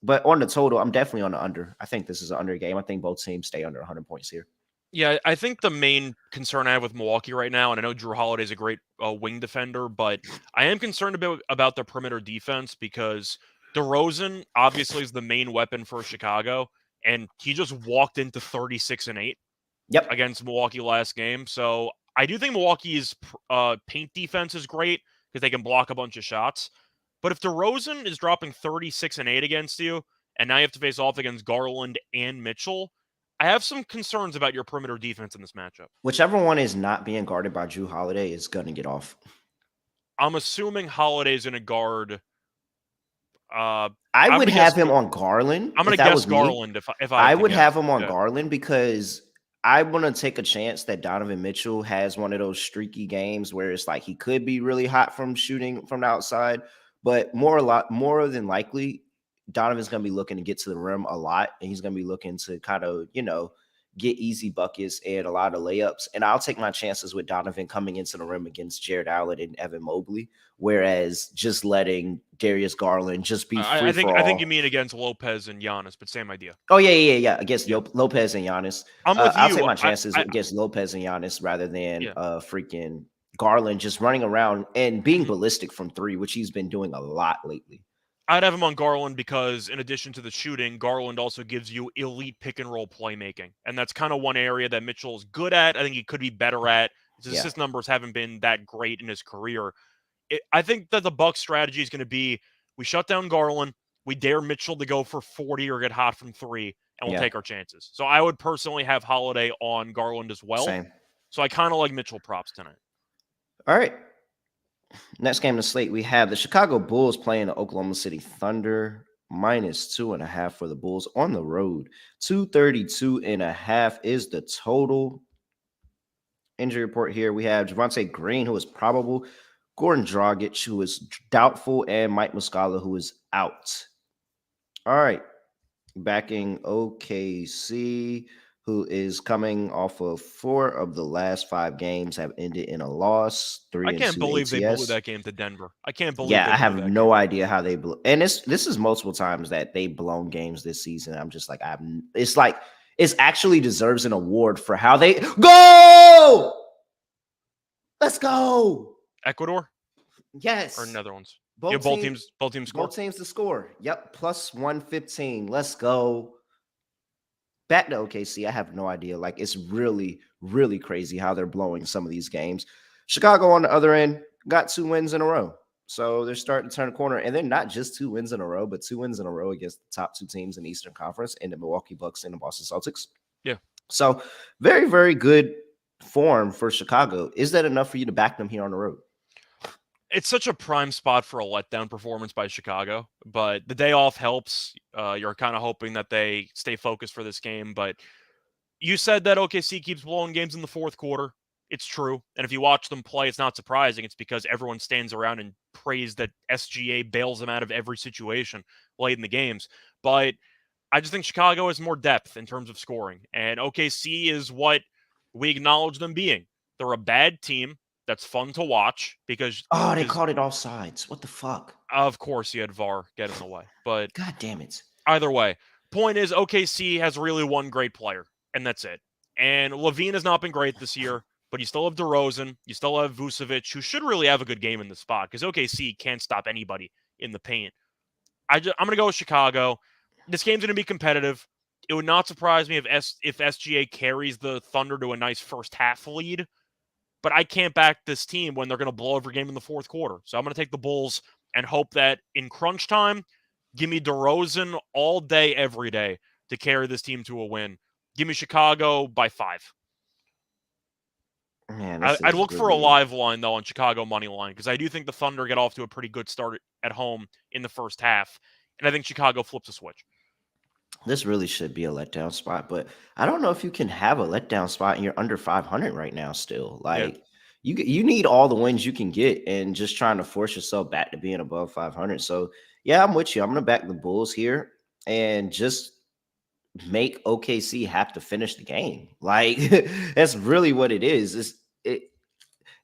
S1: But on the total, I'm definitely on the under. I think this is an under game. I think both teams stay under 100 points here.
S2: Yeah, I think the main concern I have with Milwaukee right now, and I know Drew Holiday is a great wing defender, but I am concerned about their perimeter defense because DeRozan obviously is the main weapon for Chicago, and he just walked into 36 and 8 against Milwaukee last game. So I do think Milwaukee's paint defense is great because they can block a bunch of shots. But if DeRozan is dropping 36 and 8 against you, and now you have to face off against Garland and Mitchell, I have some concerns about your perimeter defense in this matchup.
S1: Whichever one is not being guarded by Drew Holiday is going to get off.
S2: I'm assuming Holiday is going to guard.
S1: I would have him on Garland.
S2: I'm going to guess Garland if I
S1: would have him on Garland because I want to take a chance that Donovan Mitchell has one of those streaky games where it's like he could be really hot from shooting from the outside. But more than likely, Donovan's going to be looking to get to the rim a lot, and he's going to be looking to kind of, get easy buckets and a lot of layups. And I'll take my chances with Donovan coming into the rim against Jared Allen and Evan Mobley, whereas just letting Darius Garland just be free
S2: I think you mean against Lopez and Giannis, but same idea.
S1: Oh, yeah. Against Lopez and Giannis.
S2: I'm with you.
S1: I'll take my chances against Lopez and Giannis rather than freaking Garland just running around and being ballistic from 3, which he's been doing a lot lately.
S2: I'd have him on Garland because in addition to the shooting, Garland also gives you elite pick and roll playmaking. And that's kind of one area that Mitchell is good at. I think he could be better at. His assist numbers haven't been that great in his career. I think that the Bucks strategy is going to be we shut down Garland, we dare Mitchell to go for 40 or get hot from 3, and we'll
S1: Yeah.
S2: take our chances. So I would personally have Holiday on Garland as well.
S1: Same.
S2: So I kind of like Mitchell props tonight.
S1: All right. Next game on the slate, we have the Chicago Bulls playing the Oklahoma City Thunder. -2.5 for the Bulls on the road. 232.5 is the total. Injury report here. We have Javonte Green, who is probable, Gordon Dragic, who is doubtful, and Mike Muscala, who is out. All right. Backing OKC, who is coming off of 4 of the last 5 games have ended in a loss,
S2: I
S1: 3 and
S2: can't
S1: 2
S2: believe they blew
S1: ATS.
S2: that game to Denver. I can't believe
S1: Yeah,
S2: they
S1: I
S2: blew
S1: have
S2: that
S1: no
S2: game.
S1: idea how they blew. And this is multiple times that they've blown games this season. I'm just like, it's like it's actually deserves an award for how they go. Let's go.
S2: Ecuador?
S1: Yes.
S2: Or Netherlands?
S1: Both
S2: teams score?
S1: Both teams to score. Yep. +115. Let's go. Back to OKC. I have no idea. Like, it's really, really crazy how they're blowing some of these games. Chicago on the other end got 2 wins in a row. So they're starting to turn a corner. And they're not just 2 wins in a row, but 2 wins in a row against the top 2 teams in the Eastern Conference and the Milwaukee Bucks and the Boston Celtics.
S2: Yeah.
S1: So very, very good form for Chicago. Is that enough for you to back them here on the road?
S2: It's such a prime spot for a letdown performance by Chicago, but the day off helps. You're kind of hoping that they stay focused for this game, but you said that OKC keeps blowing games in the fourth quarter. It's true. And if you watch them play, it's not surprising. It's because everyone stands around and prays that SGA bails them out of every situation late in the games. But I just think Chicago has more depth in terms of scoring, and OKC is what we acknowledge them being. They're a bad team that's fun to watch because
S1: they called it offsides. What the fuck?
S2: Of course, you had VAR get in the way, but
S1: God damn it.
S2: Either way, point is OKC has really one great player, and that's it. And Levine has not been great this year, but you still have DeRozan, you still have Vucevic, who should really have a good game in the spot because OKC can't stop anybody in the paint. I'm going to go with Chicago. This game's going to be competitive. It would not surprise me if SGA carries the Thunder to a nice first half lead. But I can't back this team when they're going to blow every game in the fourth quarter. So I'm going to take the Bulls and hope that in crunch time, give me DeRozan all day, every day to carry this team to a win. Give me Chicago by 5.
S1: Man,
S2: I'd look for a live line, though, on Chicago money line, because I do think the Thunder get off to a pretty good start at home in the first half. And I think Chicago flips a switch.
S1: This really should be a letdown spot, but I don't know if you can have a letdown spot and you're under 500 right now still. Like, you need all the wins you can get and just trying to force yourself back to being above 500. So, yeah, I'm with you. I'm going to back the Bulls here and just make OKC have to finish the game. Like, that's really what it is.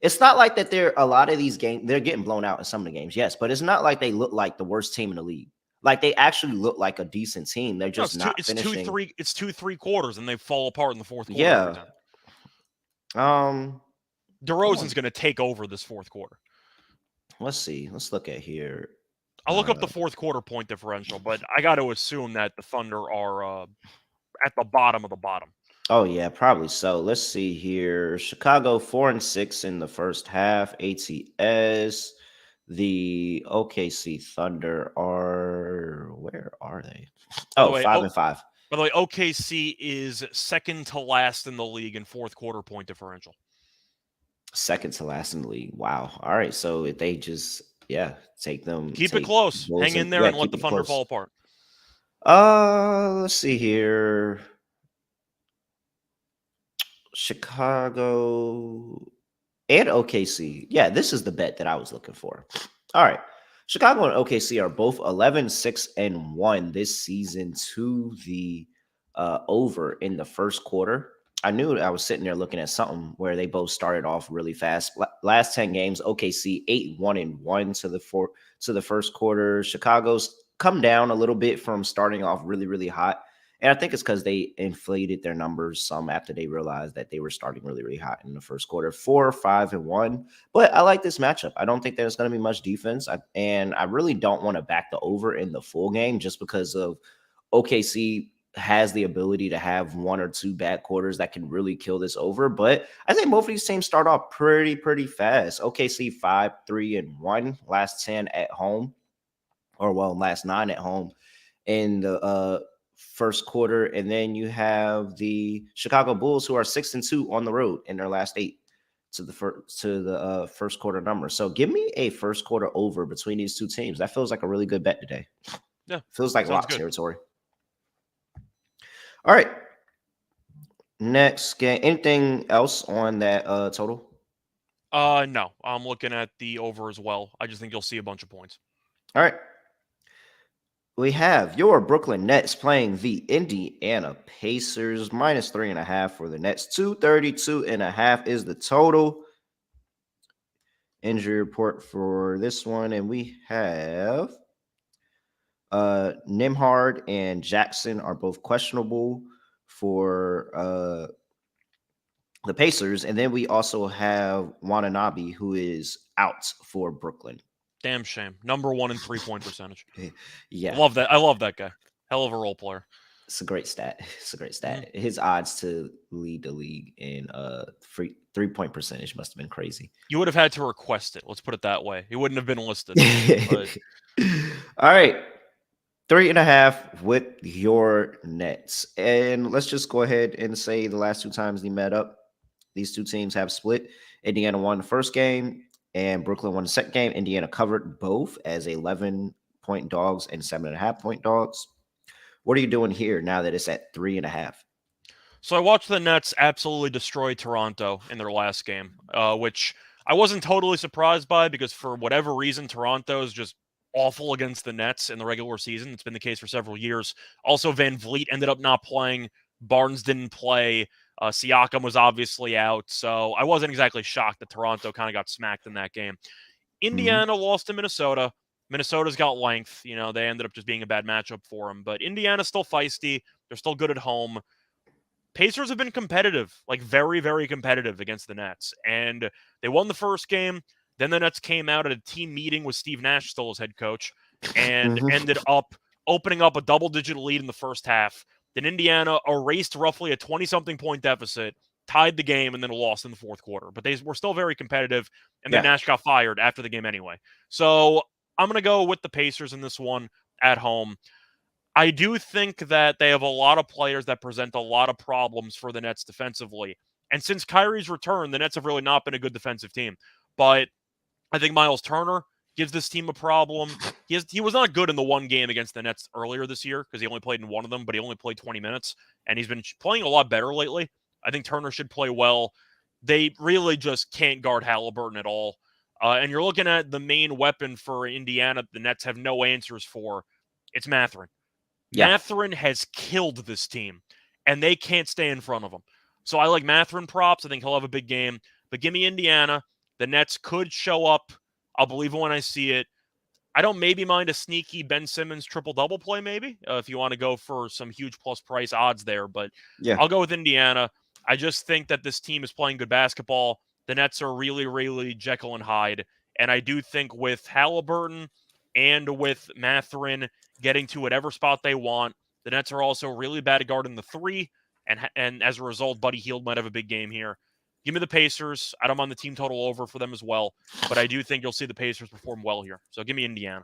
S1: It's not like that a lot of these games, they're getting blown out in some of the games, yes, but it's not like they look like the worst team in the league. Like, they actually look like a decent team. They're just not finishing.
S2: It's 2-3 quarters, and they fall apart in the fourth quarter.
S1: Yeah.
S2: Every time. DeRozan's going to take over this fourth quarter.
S1: Let's see. Let's look at here.
S2: I'll look up the fourth quarter point differential, but I got to assume that the Thunder are at the bottom of the bottom.
S1: Oh, yeah, probably so. Let's see here. Chicago 4-6 in the first half. ATS. The OKC Thunder are, where are they? Oh, 5-5.
S2: By the way, OKC is second to last in the league in fourth quarter point differential.
S1: Second to last in the league. Wow. All right. So if they just, take them.
S2: Keep it close. Hang in there and let the Thunder fall apart.
S1: Let's see here. Chicago and OKC. Yeah, this is the bet that I was looking for. All right. Chicago and OKC are both 11-6-1 this season to the over in the first quarter. I knew I was sitting there looking at something where they both started off really fast. Last 10 games, OKC 8-1-1 to the first quarter. Chicago's come down a little bit from starting off really, really hot. And I think it's because they inflated their numbers some after they realized that they were starting really, really hot in the first quarter. 4-5-1. But I like this matchup. I don't think there's going to be much defense. And I really don't want to back the over in the full game just because of OKC has the ability to have 1 or 2 bad quarters that can really kill this over. But I think both of these teams start off pretty fast. OKC 5-3-1, last 10 at home. or well, last 9 at home in the first quarter, and then you have the Chicago Bulls who are 6-2 on the road in their last 8 to the first quarter number. So give me a first quarter over between these two teams. That feels like a really good bet today.
S2: Yeah,
S1: Feels like
S2: sounds
S1: lock
S2: good.
S1: territory. All right, next game. Anything else on that total?
S2: No, I'm looking at the over as well. I just think you'll see a bunch of points.
S1: All right. We have your Brooklyn Nets playing the Indiana Pacers, minus 3.5 for the Nets. 232.5 is the total. Injury report for this one, and we have Nimhard and Jackson are both questionable for the Pacers, and then we also have Watanabe, who is out for Brooklyn.
S2: Damn shame. Number 1 in 3-point percentage.
S1: Yeah,
S2: I love that. I love that guy. Hell of a role player.
S1: It's a great stat. It's a great stat. Mm-hmm. His odds to lead the league in free 3-point percentage must have been crazy.
S2: You would have had to request it. Let's put it that way. He wouldn't have been listed. But...
S1: All right. 3.5 with your Nets. And let's just go ahead and say the last 2 times they met up, these two teams have split. Indiana won the first game and Brooklyn won the second game. Indiana covered both as 11-point dogs and 7.5-point dogs. What are you doing here now that it's at 3.5?
S2: So I watched the Nets absolutely destroy Toronto in their last game, which I wasn't totally surprised by because for whatever reason, Toronto is just awful against the Nets in the regular season. It's been the case for several years. Also, Van Vliet ended up not playing. Barnes didn't play. Siakam was obviously out. So I wasn't exactly shocked that Toronto kind of got smacked in that game. Indiana lost to Minnesota. Minnesota's got length. You know, they ended up just being a bad matchup for them. But Indiana's still feisty. They're still good at home. Pacers have been competitive, like very, very competitive against the Nets. And they won the first game. Then the Nets came out at a team meeting with Steve Nash still as head coach and ended up opening up a double-digit lead in the first half. Then Indiana erased roughly a 20-something point deficit, tied the game, and then lost in the fourth quarter. But they were still very competitive, and then Nash got fired after the game anyway. So I'm going to go with the Pacers in this one at home. I do think that they have a lot of players that present a lot of problems for the Nets defensively. And since Kyrie's return, the Nets have really not been a good defensive team. But I think Miles Turner gives this team a problem. He was not good in the one game against the Nets earlier this year because he only played in one of them, but he only played 20 minutes. And he's been playing a lot better lately. I think Turner should play well. They really just can't guard Halliburton at all. And you're looking at the main weapon for Indiana the Nets have no answers for. It's Mathurin. Mathurin has killed this team, and they can't stay in front of him. So I like Mathurin props. I think he'll have a big game. But give me Indiana. The Nets could show up. I'll believe it when I see it. I don't maybe mind a sneaky Ben Simmons triple-double play maybe if you want to go for some huge plus price odds there. But I'll go with Indiana. I just think that this team is playing good basketball. The Nets are really, really Jekyll and Hyde. And I do think with Halliburton and with Mathurin getting to whatever spot they want, the Nets are also really bad at guarding the three. And as a result, Buddy Hield might have a big game here. Give me the Pacers. I don't mind the team total over for them as well, but I do think you'll see the Pacers perform well here. So give me Indiana.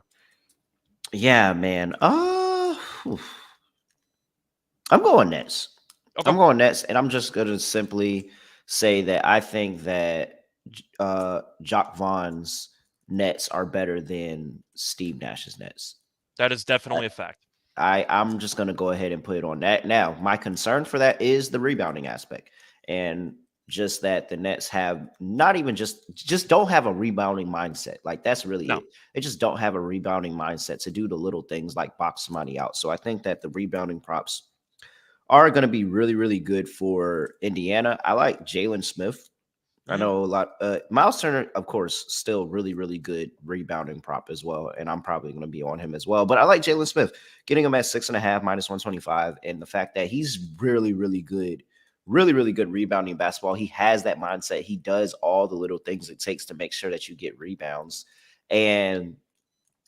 S1: Yeah, man. I'm going Nets.
S2: Okay.
S1: I'm going Nets, and I'm just going to simply say that I think that Jacques Vaughn's Nets are better than Steve Nash's Nets.
S2: That is definitely a fact.
S1: I'm just going to go ahead and put it on that. Now, my concern for that is the rebounding aspect. And just that the Nets have not even just don't have a rebounding mindset. Like that's really it. They just don't have a rebounding mindset to do the little things like box somebody out. So I think that the rebounding props are going to be really, really good for Indiana. I like Jalen Smith. I know a lot. Miles Turner, of course, still really, really good rebounding prop as well. And I'm probably going to be on him as well. But I like Jalen Smith, getting him at 6.5 minus 125. And the fact that he's really, really good, really, really good rebounding basketball. He has that mindset. He does all the little things it takes to make sure that you get rebounds. And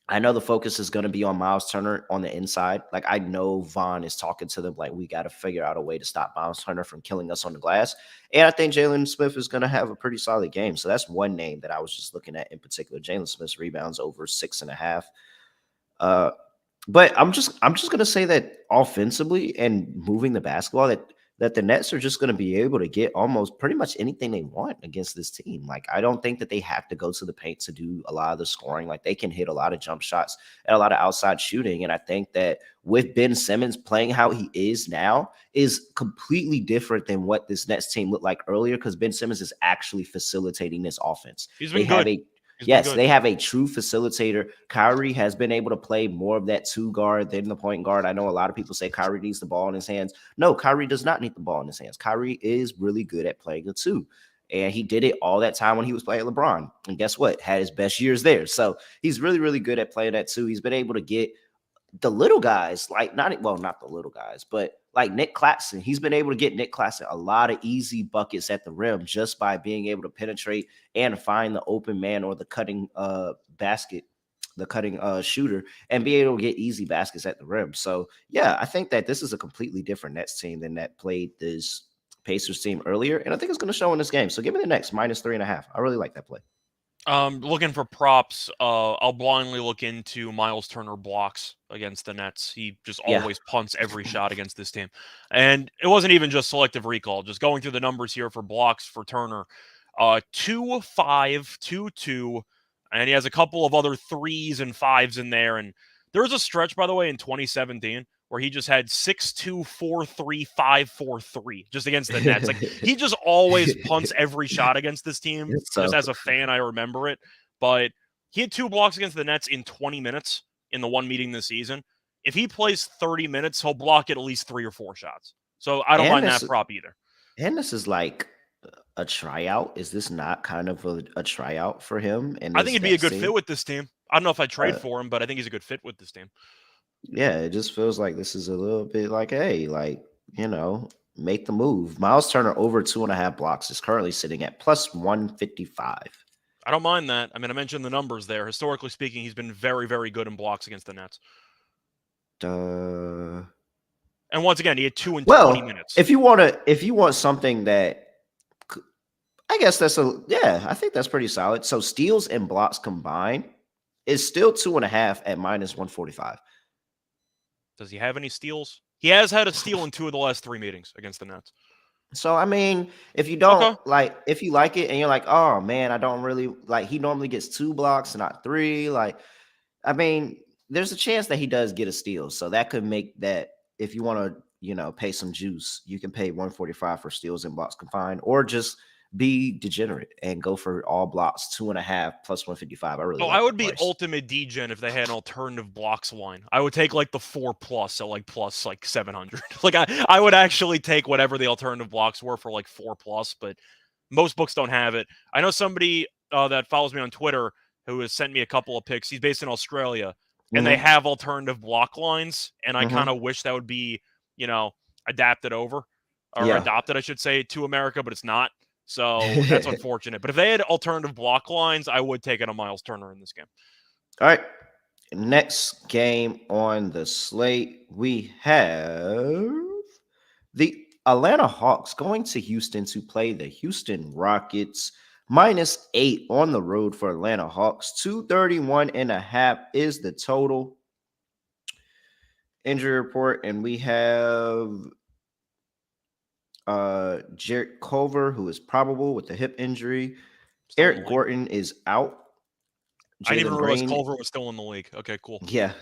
S1: I know the focus is going to be on Miles Turner on the inside. Like I know Vaughn is talking to them like we got to figure out a way to stop Miles Turner from killing us on the glass. And I think Jalen Smith is going to have a pretty solid game. So that's one name that I was just looking at in particular. Jalen Smith's rebounds over 6.5. Uh, but I'm just gonna say that offensively and moving the basketball, that the Nets are just gonna be able to get almost pretty much anything they want against this team. Like I don't think that they have to go to the paint to do a lot of the scoring. Like they can hit a lot of jump shots and a lot of outside shooting. And I think that with Ben Simmons playing how he is now is completely different than what this Nets team looked like earlier because Ben Simmons is actually facilitating this offense.
S2: He's
S1: They
S2: been
S1: have
S2: good.
S1: a
S2: He's been
S1: Yes,
S2: good.
S1: they have a true facilitator. Kyrie has been able to play more of that two guard than the point guard. I know a lot of people say Kyrie needs the ball in his hands. No, Kyrie does not need the ball in his hands. Kyrie is really good at playing the two. And he did it all that time when he was playing LeBron. And guess what? Had his best years there. So he's really, really good at playing that too. He's been able to get the little guys, like not the little guys, but like Nick Claxton, he's been able to get Nick Claxton a lot of easy buckets at the rim just by being able to penetrate and find the open man or the cutting basket, the cutting shooter, and be able to get easy baskets at the rim. So yeah, I think that this is a completely different Nets team than that played this Pacers team earlier, and I think it's going to show in this game. So give me the next -3.5. I really like that play.
S2: Looking for props, I'll blindly look into Miles Turner blocks against the Nets. He just
S1: Yeah.
S2: always punts every shot against this team. And it wasn't even just selective recall, just going through the numbers here for blocks for Turner. 2-5, 2-2, and he has a couple of other 3s and 5s in there. And there was a stretch, by the way, in 2017 where he just had 6-2, 4-3, 5-4-3 just against the Nets. Like he just always punts every shot against this team. Just
S1: So
S2: as a fan, I remember it. But he had 2 blocks against the Nets in 20 minutes in the one meeting this season. If he plays 30 minutes, he'll block at least 3 or 4 shots. So I don't
S1: and
S2: mind
S1: this
S2: that prop either.
S1: and this is like a tryout. Is this not kind of a tryout for him and
S2: I think
S1: this
S2: he'd be a
S1: next
S2: good fit
S1: team?
S2: with this team. I don't know if I'd trade
S1: Uh,
S2: for him, but I think he's a good fit with this team.
S1: yeah, it just feels like this is a little bit like, hey, like, make the move. Miles Turner over 2.5 blocks is currently sitting at +155.
S2: I don't mind that. I mean, I mentioned the numbers there. Historically speaking, he's been very, very good in blocks against the Nets.
S1: Uh,
S2: And once again, he had 2 in 20
S1: well,
S2: minutes.
S1: if you want something that I guess I think that's pretty solid. So steals and blocks combined is still 2.5 at -145.
S2: Does he have any steals? He has had a steal in 2 of the last 3 meetings against the Nets.
S1: So I mean, if you
S2: Okay.
S1: don't like, if you like it and you're like, oh man, I don't really like. He normally gets 2 blocks and not 3. Like, I mean, there's a chance that he does get a steal, so that could make that. If you want to, pay some juice, you can pay 145 for steals and blocks combined, or just be degenerate and go for all blocks 2.5 +155. I really
S2: Oh, I
S1: like
S2: would
S1: that
S2: be
S1: price.
S2: ultimate degen if they had an alternative blocks line. I would take like the 4 plus, so like plus like 700. Like I would actually take whatever the alternative blocks were for like 4 plus, but most books don't have it. I know somebody that follows me on Twitter who has sent me a couple of picks. He's based in Australia, and they
S1: Mm-hmm.
S2: have alternative block lines, and I kind
S1: Mm-hmm.
S2: of wish that would be, you know, adapted over or
S1: Yeah.
S2: adopted, I should say, to America, but it's not. So that's unfortunate. But if they had alternative block lines, I would take it on Miles Turner in this game.
S1: All right. Next game on the slate, we have the Atlanta Hawks going to Houston to play the Houston Rockets. -8 on the road for Atlanta Hawks. 231.5 is the total injury report. And we have Jarrett Culver, who is probable with a hip injury.
S2: Still in the
S1: Eric
S2: league.
S1: Gordon is out.
S2: I didn't even
S1: Jalen
S2: realize
S1: Green,
S2: Culver was still in the league. Okay, cool.
S1: yeah.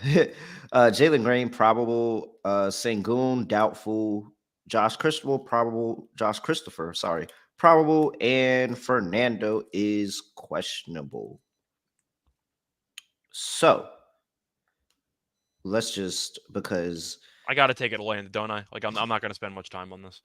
S1: Jalen Green, probable. Sengun, doubtful. Josh Christopher, sorry, probable. And Fernando is questionable. So let's just, because
S2: I got to take it Atlanta, don't I? Like, I'm not going to spend much time on this.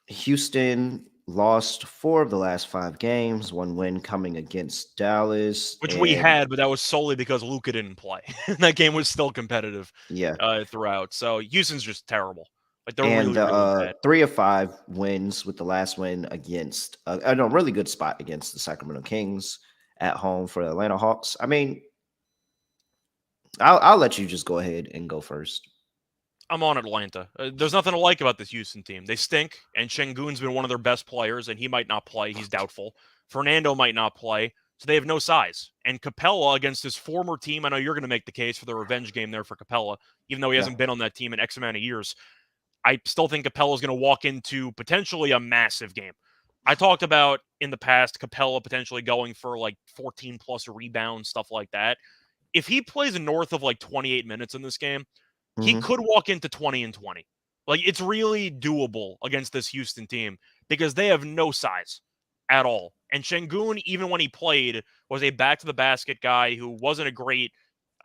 S1: Houston lost 4 of the last 5 games, 1 win coming against Dallas.
S2: Which we
S1: And
S2: had, but that was solely because Luka didn't play. That game was still competitive
S1: yeah,
S2: throughout. So Houston's just terrible. Like, they're
S1: and
S2: really,
S1: the
S2: really bad.
S1: 3 of 5 wins with the last win against a really good spot against the Sacramento Kings at home for the Atlanta Hawks. I mean, I'll let you just go ahead and go first.
S2: I'm on Atlanta. There's nothing to like about this Houston team. They stink, and Şengün's been one of their best players, and he might not play. He's doubtful. Fernando might not play. So they have no size. And Capella against his former team, I know you're going to make the case for the revenge game there for Capella, even though he
S1: Yeah.
S2: hasn't been on that team in X amount of years. I still think Capella is going to walk into potentially a massive game. I talked about in the past Capella potentially going for like 14 plus rebounds, stuff like that. If he plays north of like 28 minutes in this game, he
S1: Mm-hmm.
S2: could walk into 20 and 20. Like it's really doable against this Houston team because they have no size at all. And Şengün, even when he played, was a back to the basket guy who wasn't a great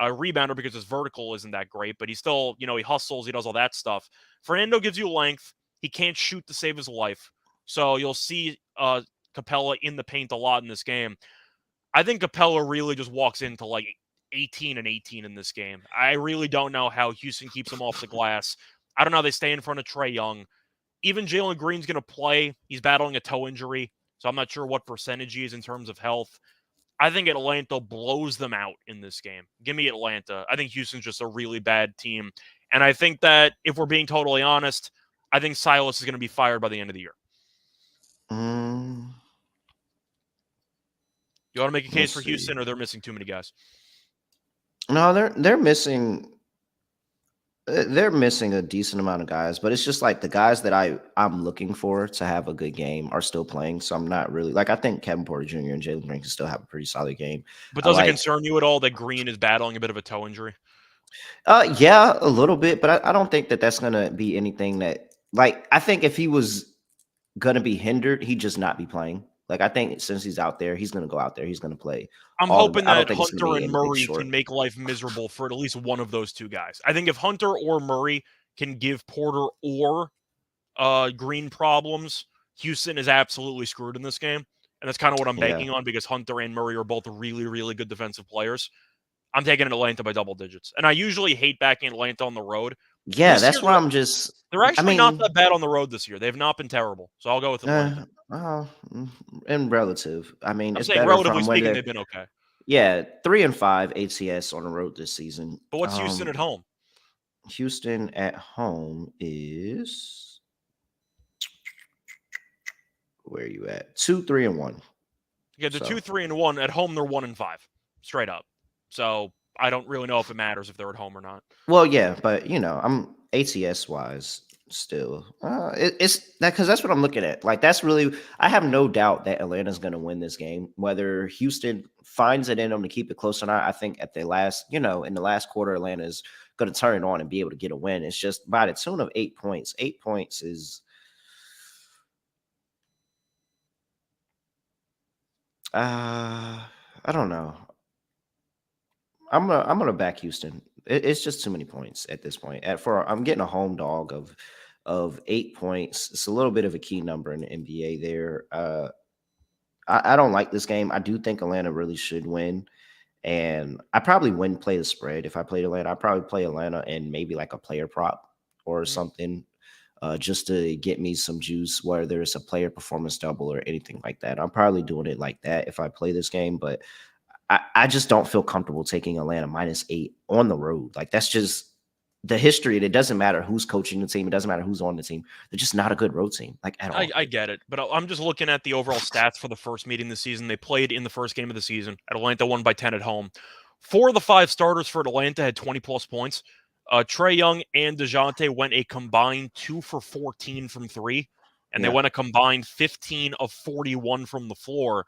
S2: rebounder because his vertical isn't that great, but he still, he hustles, he does all that stuff. Fernando gives you length. He can't shoot to save his life. So you'll see Capella in the paint a lot in this game. I think Capella really just walks into like 18 and 18 in this game. I really don't know how Houston keeps him off the glass. I don't know how they stay in front of Trae Young. Even Jalen Green's going to play. He's battling a toe injury, so I'm not sure what percentage he is in terms of health. I think Atlanta blows them out in this game. Give me Atlanta. I think Houston's just a really bad team. And I think that if we're being totally honest, I think Silas is going to be fired by the end of the year. You want to make a case for Houston, or they're missing too many guys?
S1: No, they're missing. They're missing a decent amount of guys, but it's just like the guys that I'm looking for to have a good game are still playing. So I'm not really like I think Kevin Porter Jr. and Jalen Green can still have a pretty solid game.
S2: But
S1: I
S2: does it
S1: like,
S2: concern you at all that Green is battling a bit of a toe injury?
S1: yeah, a little bit, but I don't think that that's gonna be anything that like I think if he was gonna be hindered, he'd just not be playing. Like I think since he's out there, he's gonna go out there, he's gonna play
S2: I'm
S1: all the.
S2: hoping
S1: I don't
S2: that
S1: think it's gonna
S2: Hunter
S1: be
S2: and
S1: anything
S2: Murray
S1: short.
S2: can make life miserable for at least one of those two guys. I think if Hunter or Murray can give Porter or Green problems, Houston is absolutely screwed in this game. And that's kind of what I'm
S1: Yeah,
S2: banking on because Hunter and Murray are both really, really good defensive players. I'm taking Atlanta by double digits. And I usually hate backing Atlanta on the road.
S1: yeah,
S2: This year,
S1: that's why I'm just.
S2: they're
S1: I
S2: actually not
S1: mean,
S2: that bad on the road this year. They've not been terrible. So I'll go with Atlanta.
S1: Uh, in relative, I mean,
S2: I'm
S1: it's
S2: saying,
S1: better
S2: relatively
S1: from when
S2: speaking,
S1: they're
S2: they've been okay.
S1: yeah 3-5 ATS on the road this season.
S2: But what's Houston at home?
S1: Houston at home is where are you at? 2-3-1.
S2: Yeah, they're
S1: So
S2: 2-3-1 at home. They're 1-5, straight up. So I don't really know if it matters if they're at home or not.
S1: well, yeah, but I'm ATS wise still. It's that because that's what I'm looking at. Like that's really, I have no doubt that Atlanta's going to win this game. Whether Houston finds it in them to keep it close or not, I think at the last, in the last quarter, Atlanta's going to turn it on and be able to get a win. It's just by the tune of 8 points. 8 points is. I don't know. I'm gonna back Houston. It's just too many points at this point. I'm getting a home dog of 8 points. It's a little bit of a key number in the NBA there. I don't like this game. I do think Atlanta really should win, and I probably wouldn't play the spread if I played Atlanta. I'd probably play Atlanta and maybe like a player prop or something. Just to get me some juice, whether it's a player performance double or anything like that. I'm probably doing it like that if I play this game, but I just don't feel comfortable taking Atlanta -8 on the road. Like that's just the history. It doesn't matter who's coaching the team. It doesn't matter who's on the team. They're just not a good road team, like at all.
S2: I get it, but I'm just looking at the overall stats for the first meeting this season. They played in the first game of the season. Atlanta won by 10 at home. 4 of the 5 starters for Atlanta had 20-plus points. Trae Young and DeJounte went a combined 2 for 14 from 3, and they went a combined 15 of 41 from the floor.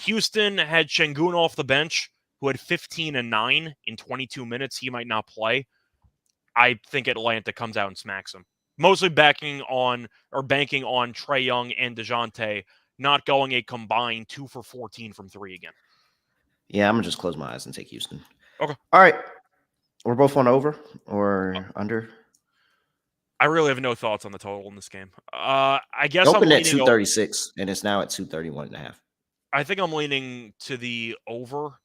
S2: Houston had Şengün off the bench, who had 15 and 9 in 22 minutes. He might not play. I think Atlanta comes out and smacks them. Mostly banking on Trae Young and DeJounte not going a combined 2 for 14 from 3 again.
S1: Yeah, I'm gonna just close my eyes and take Houston.
S2: Okay.
S1: All right. We're both on over or under.
S2: I really have no thoughts on the total in this game. I guess
S1: It
S2: I'm
S1: opened at
S2: leaning
S1: 236 and it's now at 231.5.
S2: I think I'm leaning to the over.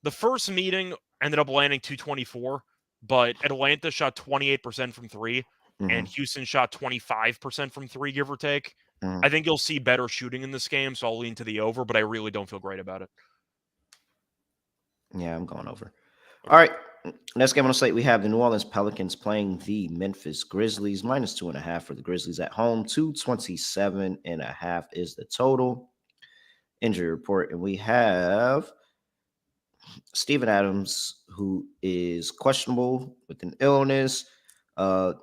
S2: The first meeting ended up landing 224, but Atlanta shot 28% from 3 and Houston shot 25% from 3, give or take. I think you'll see better shooting in this game, so I'll lean to the over, but I really don't feel great about it.
S1: Yeah, I'm going over. Okay. All right. Next game on the slate, we have the New Orleans Pelicans playing the Memphis Grizzlies. -2.5 for the Grizzlies at home. 227.5 is the total. injury report, and we have Steven Adams, who is questionable with an illness. Uh,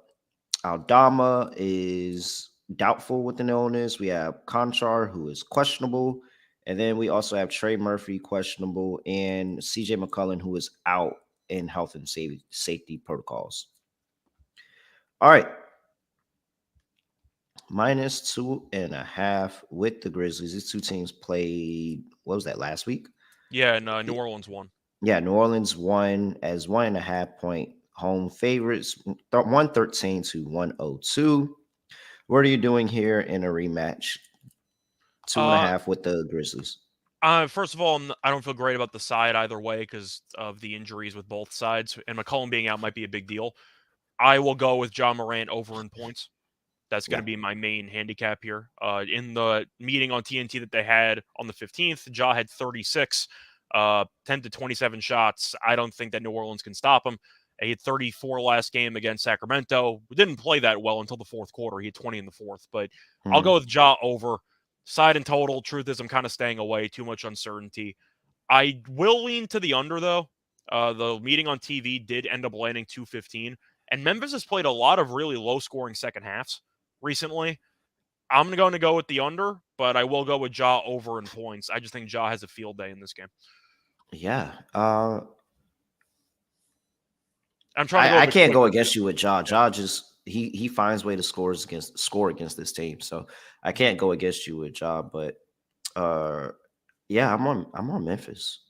S1: Aldama is doubtful with an illness. We have Conchar, who is questionable. And then we also have Trey Murphy, questionable, and CJ McCullough, who is out in health and safety protocols. All right. -2.5 with the Grizzlies. These two teams played, what was that, last week?
S2: Yeah, and New Orleans won.
S1: Yeah, New Orleans won as 1.5-point home favorites, 113 to 102. What are you doing here in a rematch? 2.5 with the Grizzlies.
S2: First of all, I don't feel great about the side either way because of the injuries with both sides, and McCollum being out might be a big deal. I will go with John Morant over in points. That's going to be my main handicap here. In the meeting on TNT that they had on the 15th, Ja had 36, 10 to 27 shots. I don't think that New Orleans can stop him. He had 34 last game against Sacramento. We didn't play that well until the fourth quarter. He had 20 in the fourth, but I'll go with Ja over. Side and total, truth is I'm kind of staying away. Too much uncertainty. I will lean to the under, though. The meeting on TV did end up landing 215, and Memphis has played a lot of really low-scoring second halves recently. I'm going to go with the under, but I will go with Ja over in points. I just think Ja has a field day in this game.
S1: Yeah.
S2: I'm trying to go.
S1: I can't go against you with Ja. Ja just he finds way to score against this team. So I can't go against you with Ja, but yeah, I'm on Memphis.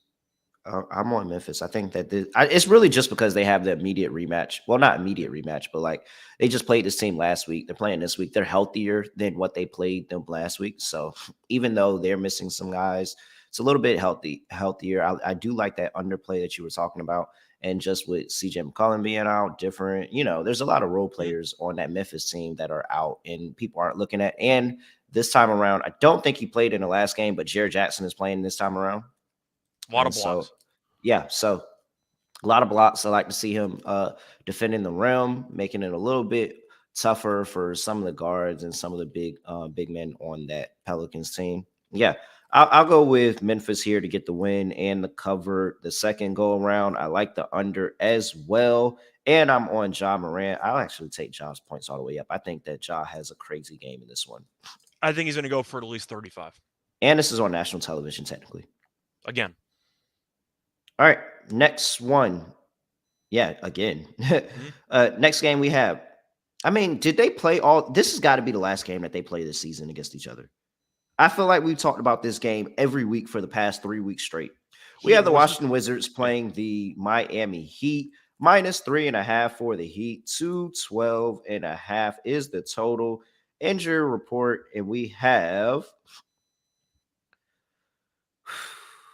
S1: I'm on Memphis. I think that it's really just because they have the immediate rematch. Well, not immediate rematch, but like they just played this team last week. They're playing this week. They're healthier than what they played them last week. So even though they're missing some guys, it's a little bit healthier. I do like that underplay that you were talking about. And just with CJ McCollum being out, different, there's a lot of role players on that Memphis team that are out and people aren't looking at. And this time around, I don't think he played in the last game, but Jared Jackson is playing this time around.
S2: A lot of blocks.
S1: So a lot of blocks. I like to see him defending the rim, making it a little bit tougher for some of the guards and some of the big men on that Pelicans team. Yeah, I'll go with Memphis here to get the win and the cover the second go around. I like the under as well. And I'm on Ja Morant. I'll actually take Ja's points all the way up. I think that Ja has a crazy game in this one.
S2: I think he's going to go for at least 35.
S1: And this is on national television, technically.
S2: Again.
S1: All right, next one. Yeah, again. Next game we have. I mean, did they play all? This has got to be the last game that they play this season against each other. I feel like we've talked about this game every week for the past 3 weeks straight. We have the Washington Wizards playing the Miami Heat. -3.5 for the Heat. 212.5 is the total injury report. And we have.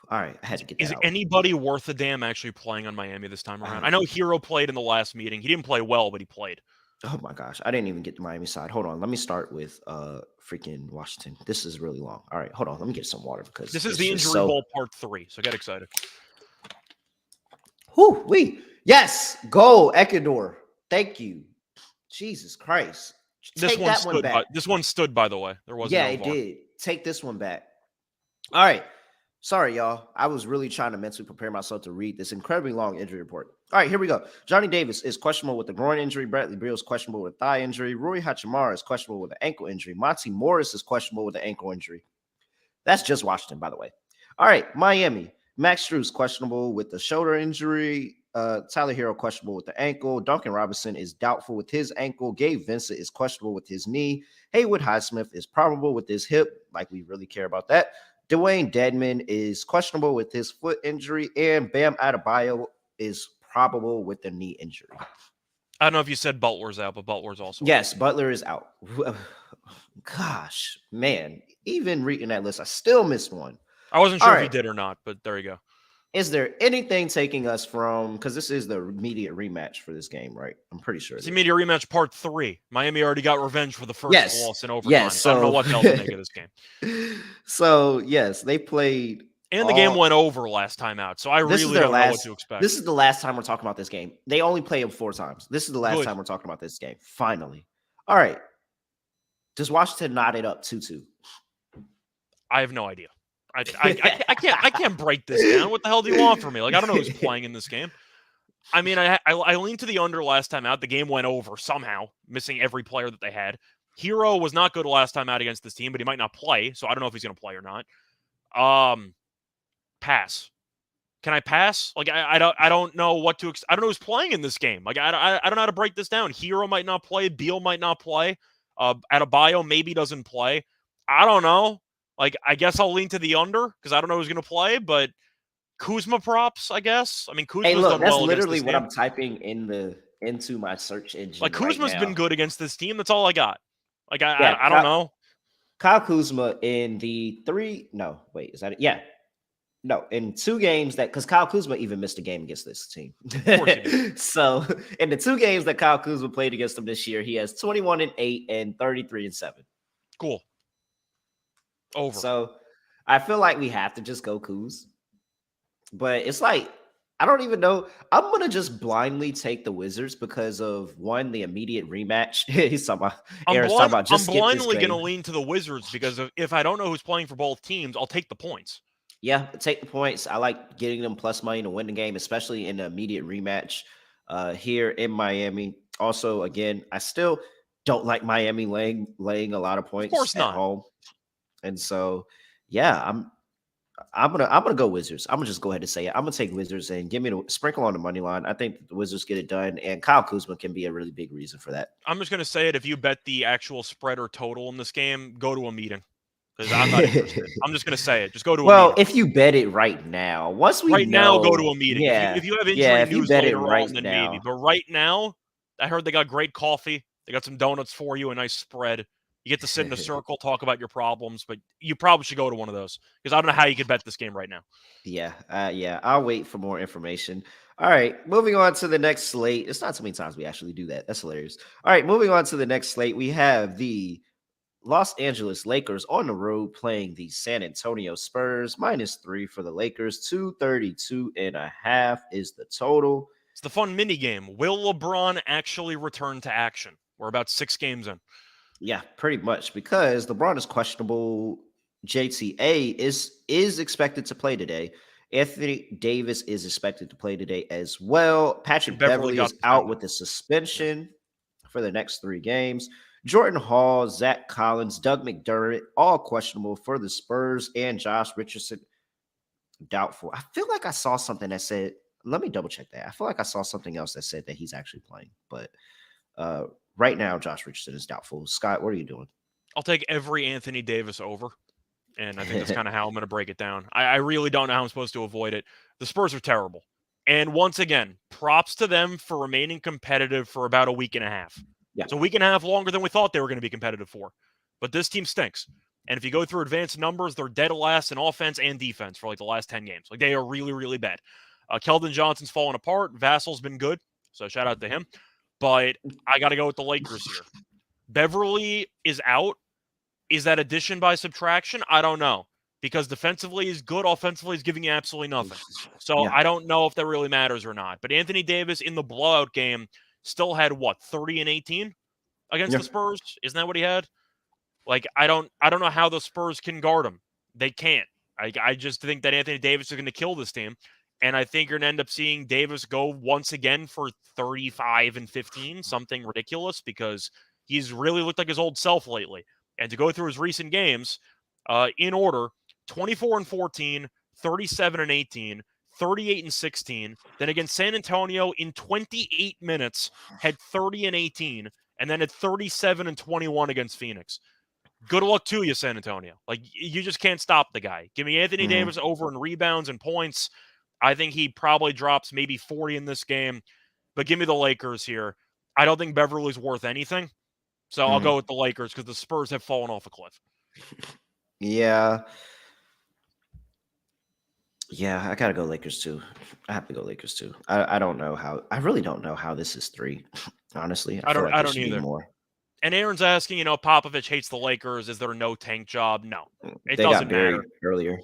S1: All right, I had to get that
S2: Is
S1: out.
S2: anybody worth a damn actually playing on Miami this time around? I know Hero played in the last meeting. He didn't play well, but he played.
S1: Oh my gosh, I didn't even get the Miami side. Hold on, let me start with freaking Washington. This is really long. All right, hold on, let me get some water because
S2: this is the injury ball part 3. So get excited.
S1: Whoo, yes, go Ecuador. Thank you, Jesus Christ.
S2: Take that one back. This one stood, by the way. There wasn't.
S1: Yeah, it did. Take this one back. All right. Sorry, y'all. I was really trying to mentally prepare myself to read this incredibly long injury report. All right, here we go. Johnny Davis is questionable with a groin injury. Bradley Beal is questionable with a thigh injury. Rui Hachimura is questionable with an ankle injury. Monty Morris is questionable with an ankle injury. That's just Washington, by the way. All right, Miami. Max Strus questionable with the shoulder injury. Tyler Hero questionable with the ankle. Duncan Robinson is doubtful with his ankle. Gabe Vincent is questionable with his knee. Haywood Highsmith is probable with his hip, like we really care about that. Dwayne Dedman is questionable with his foot injury, and Bam Adebayo is probable with the knee injury.
S2: I don't know if you said Butler's out, but Butler's also
S1: out. Butler is out. Gosh, man. Even reading that list, I still missed one.
S2: I wasn't sure if you did or not, but there you go.
S1: Is there anything taking us from, because this is the immediate rematch for this game, right? I'm pretty sure
S2: it's immediate rematch part 3. Miami already got revenge for the first loss in overtime.
S1: Yes,
S2: so I don't know what the hell to make of this game.
S1: So, yes, they played.
S2: And the game went over last time out, so I really don't know what to expect.
S1: This is the last time we're talking about this game. They only play them 4 times. This is the last time we're talking about this game. Finally. All right. Does Washington knot it up 2-2?
S2: I have no idea. I can't break this down. What the hell do you want from me? Like, I don't know who's playing in this game. I mean, I leaned to the under last time out. The game went over somehow, missing every player that they had. Hero was not good last time out against this team, but he might not play, so I don't know if he's going to play or not. Pass. Can I pass? Like, I don't know what to. I don't know who's playing in this game. Like, I don't know how to break this down. Hero might not play. Beal might not play. Adebayo maybe doesn't play. I don't know. Like, I guess I'll lean to the under because I don't know who's going to play, but Kuzma props, I guess. I mean, Kuzma's done
S1: that's
S2: well against
S1: literally
S2: this
S1: what
S2: team.
S1: I'm typing into my search engine.
S2: Like, Kuzma's
S1: right
S2: been
S1: now.
S2: good against this team. That's all I got. Like, I don't know.
S1: Kyle Kuzma in the is that it? Yeah. No, in 2 games because Kyle Kuzma even missed a game against this team.
S2: Of course he did.
S1: So in the 2 games that Kyle Kuzma played against them this year, he has 21-8 and 33-7.
S2: Cool. Over.
S1: So I feel like we have to just go Kuz. But it's like, I don't even know. I'm going to just blindly take the Wizards because of, one, the immediate rematch. He's talking about,
S2: I'm blindly going to lean to the Wizards because if I don't know who's playing for both teams, I'll take the points.
S1: Yeah, take the points. I like getting them plus money to win the game, especially in the immediate rematch here in Miami. Also, again, I still don't like Miami laying a lot of points at home. And so, yeah, I'm gonna go Wizards. I'm gonna just go ahead and say it. I'm gonna take Wizards and give me the sprinkle on the money line. I think the Wizards get it done, and Kyle Kuzma can be a really big reason for that.
S2: I'm just gonna say it. If you bet the actual spread or total in this game, go to a meeting because I'm not interested. I'm just gonna say it. Just go to a meeting.
S1: Well, if you bet it right now, once we
S2: now, go to a meeting.
S1: Yeah,
S2: if you have injury news later on, then
S1: now.
S2: maybe. But right now, I heard they got great coffee. They got some donuts for you, a nice spread. You get to sit in a circle, talk about your problems, but you probably should go to one of those because I don't know how you could bet this game right now.
S1: Yeah, I'll wait for more information. All right, moving on to the next slate. It's not so many times we actually do that. That's hilarious. All right, moving on to the next slate. We have the Los Angeles Lakers on the road playing the San Antonio Spurs. -3 for the Lakers. 232.5 is the total.
S2: It's the fun mini game. Will LeBron actually return to action? We're about 6 games in.
S1: Yeah, pretty much, because LeBron is questionable. JTA is expected to play today. Anthony Davis is expected to play today as well. Patrick Beverly is out with a suspension for the next 3 games. Jordan Hall, Zach Collins, Doug McDermott, all questionable for the Spurs, and Josh Richardson, doubtful. I feel like I saw something that said, let me double check that. I feel like I saw something else that said that he's actually playing, but right now, Josh Richardson is doubtful. Scott, what are you doing?
S2: I'll take every Anthony Davis over, and I think that's kind of how I'm going to break it down. I really don't know how I'm supposed to avoid it. The Spurs are terrible. And once again, props to them for remaining competitive for about a week and a half.
S1: Yeah.
S2: It's a week and a half longer than we thought they were going to be competitive for. But this team stinks. And if you go through advanced numbers, they're dead last in offense and defense for like the last 10 games. Like, they are really, really bad. Keldon Johnson's fallen apart. Vassal's been good, so shout out to him. But I got to go with the Lakers here. Beverly is out. Is that addition by subtraction? I don't know. Because defensively is good, offensively is giving you absolutely nothing. So I don't know if that really matters or not. But Anthony Davis in the blowout game still had, 30 and 18 against the Spurs? Isn't that what he had? Like, I don't know how the Spurs can guard him. They can't. I just think that Anthony Davis is going to kill this team. And I think you're going to end up seeing Davis go once again for 35 and 15, something ridiculous, because he's really looked like his old self lately. And to go through his recent games, in order, 24 and 14, 37 and 18, 38 and 16. Then against San Antonio in 28 minutes, had 30 and 18, and then had 37 and 21 against Phoenix. Good luck to you, San Antonio. Like, you just can't stop the guy. Give me Anthony Davis over in rebounds and points. I think he probably drops maybe 40 in this game, but give me the Lakers here. I don't think Beverly's worth anything, so I'll go with the Lakers because the Spurs have fallen off a cliff.
S1: Yeah, I gotta go Lakers too. I have to go Lakers too. I don't know how. I really don't know how this is 3. Honestly,
S2: I don't either.
S1: More.
S2: And Aaron's asking, Popovich hates the Lakers. Is there no tank job? No, it
S1: they
S2: doesn't
S1: got buried
S2: matter.
S1: Earlier.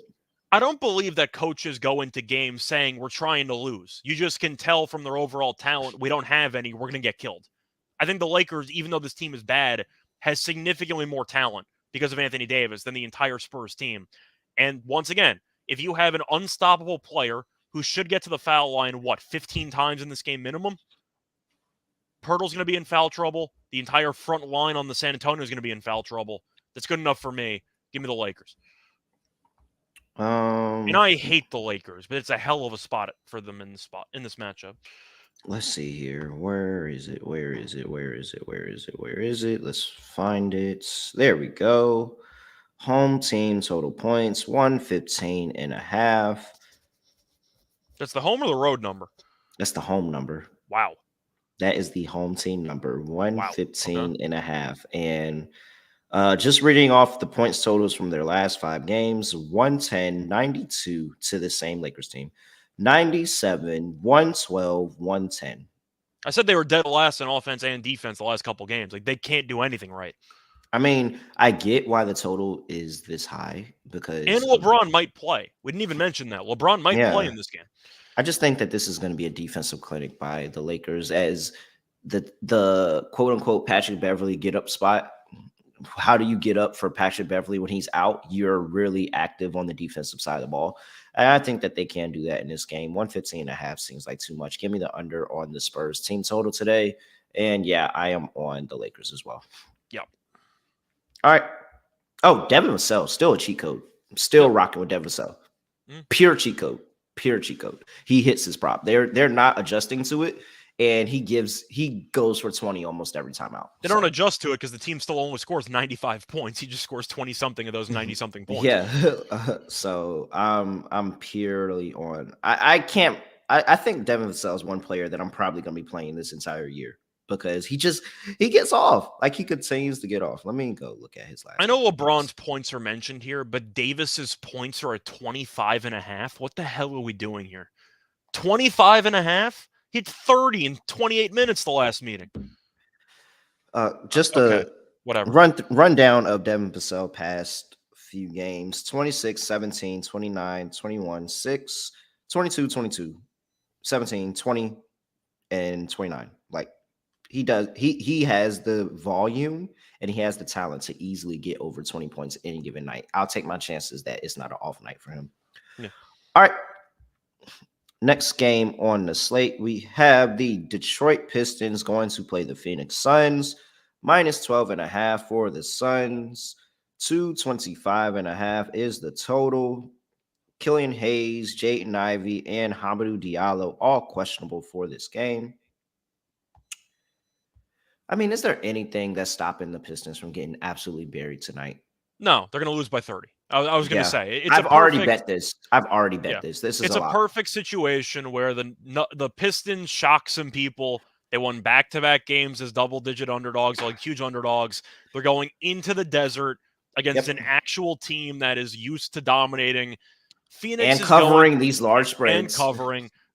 S2: I don't believe that coaches go into games saying we're trying to lose. You just can tell from their overall talent, we don't have any, we're going to get killed. I think the Lakers, even though this team is bad, has significantly more talent because of Anthony Davis than the entire Spurs team. And once again, if you have an unstoppable player who should get to the foul line, 15 times in this game minimum? Pirtle's going to be in foul trouble. The entire front line on the San Antonio is going to be in foul trouble. That's good enough for me. Give me the Lakers. And I hate the Lakers, but it's a hell of a spot for them in this matchup.
S1: Let's see here. Where is it? Where is it? Where is it? Where is it? Where is it? Let's find it. There we go. Home team total points 115.5.
S2: That's the home or the road number?
S1: That's the home number.
S2: Wow.
S1: That is the home team number 115.5. And just reading off the points totals from their last 5 games 110, 92 to the same Lakers team, 97, 112, 110.
S2: I said they were dead last in offense and defense the last couple games. Like, they can't do anything right.
S1: I mean, I get why the total is this high because.
S2: And LeBron might play. We didn't even mention that. LeBron might play in this game.
S1: I just think that this is going to be a defensive clinic by the Lakers as the quote unquote Patrick Beverley get up spot. How do you get up for Patrick Beverley when he's out? You're really active on the defensive side of the ball. And I think that they can do that in this game. 115.5 seems like too much. Give me the under on the Spurs team total today. And yeah, I am on the Lakers as well.
S2: Yep.
S1: All right. Oh, Devin Vassell, still a cheat code. Still rocking with Devin Vassell. Pure cheat code. Pure cheat code. He hits his prop. They're not adjusting to it, and he goes for 20 almost every time out.
S2: They don't adjust to it because the team still only scores 95 points. He just scores 20 something of those 90 something points.
S1: Yeah. So I'm purely on. I can't. I think Devin Vassell is one player that I'm probably going to be playing this entire year because he gets off. Like, he continues to get off. Let me go look at his last.
S2: I know LeBron's points are mentioned here, but Davis's points are at 25.5. What the hell are we doing here? 25.5? He had 30 in 28 minutes the last meeting.
S1: Just
S2: whatever.
S1: Rundown of Devin Vassell past few games: 26, 17, 29, 21, 6, 22, 22, 17, 20, and 29. Like, he has the volume and he has the talent to easily get over 20 points any given night. I'll take my chances that it's not an off night for him. Yeah. All right. Next game on the slate, we have the Detroit Pistons going to play the Phoenix Suns. Minus 12.5 for the Suns. 225.5 is the total. Killian Hayes, Jaden Ivey, and Hamidou Diallo all questionable for this game. I mean, is there anything that's stopping the Pistons from getting absolutely buried tonight?
S2: No, they're going to lose by 30. I was going to say.
S1: I've already bet this. This is
S2: a perfect situation where the Pistons shock some people. They won back-to-back games as double-digit underdogs, like huge underdogs. They're going into the desert against an actual team that is used to dominating. Phoenix
S1: and covering these large spreads.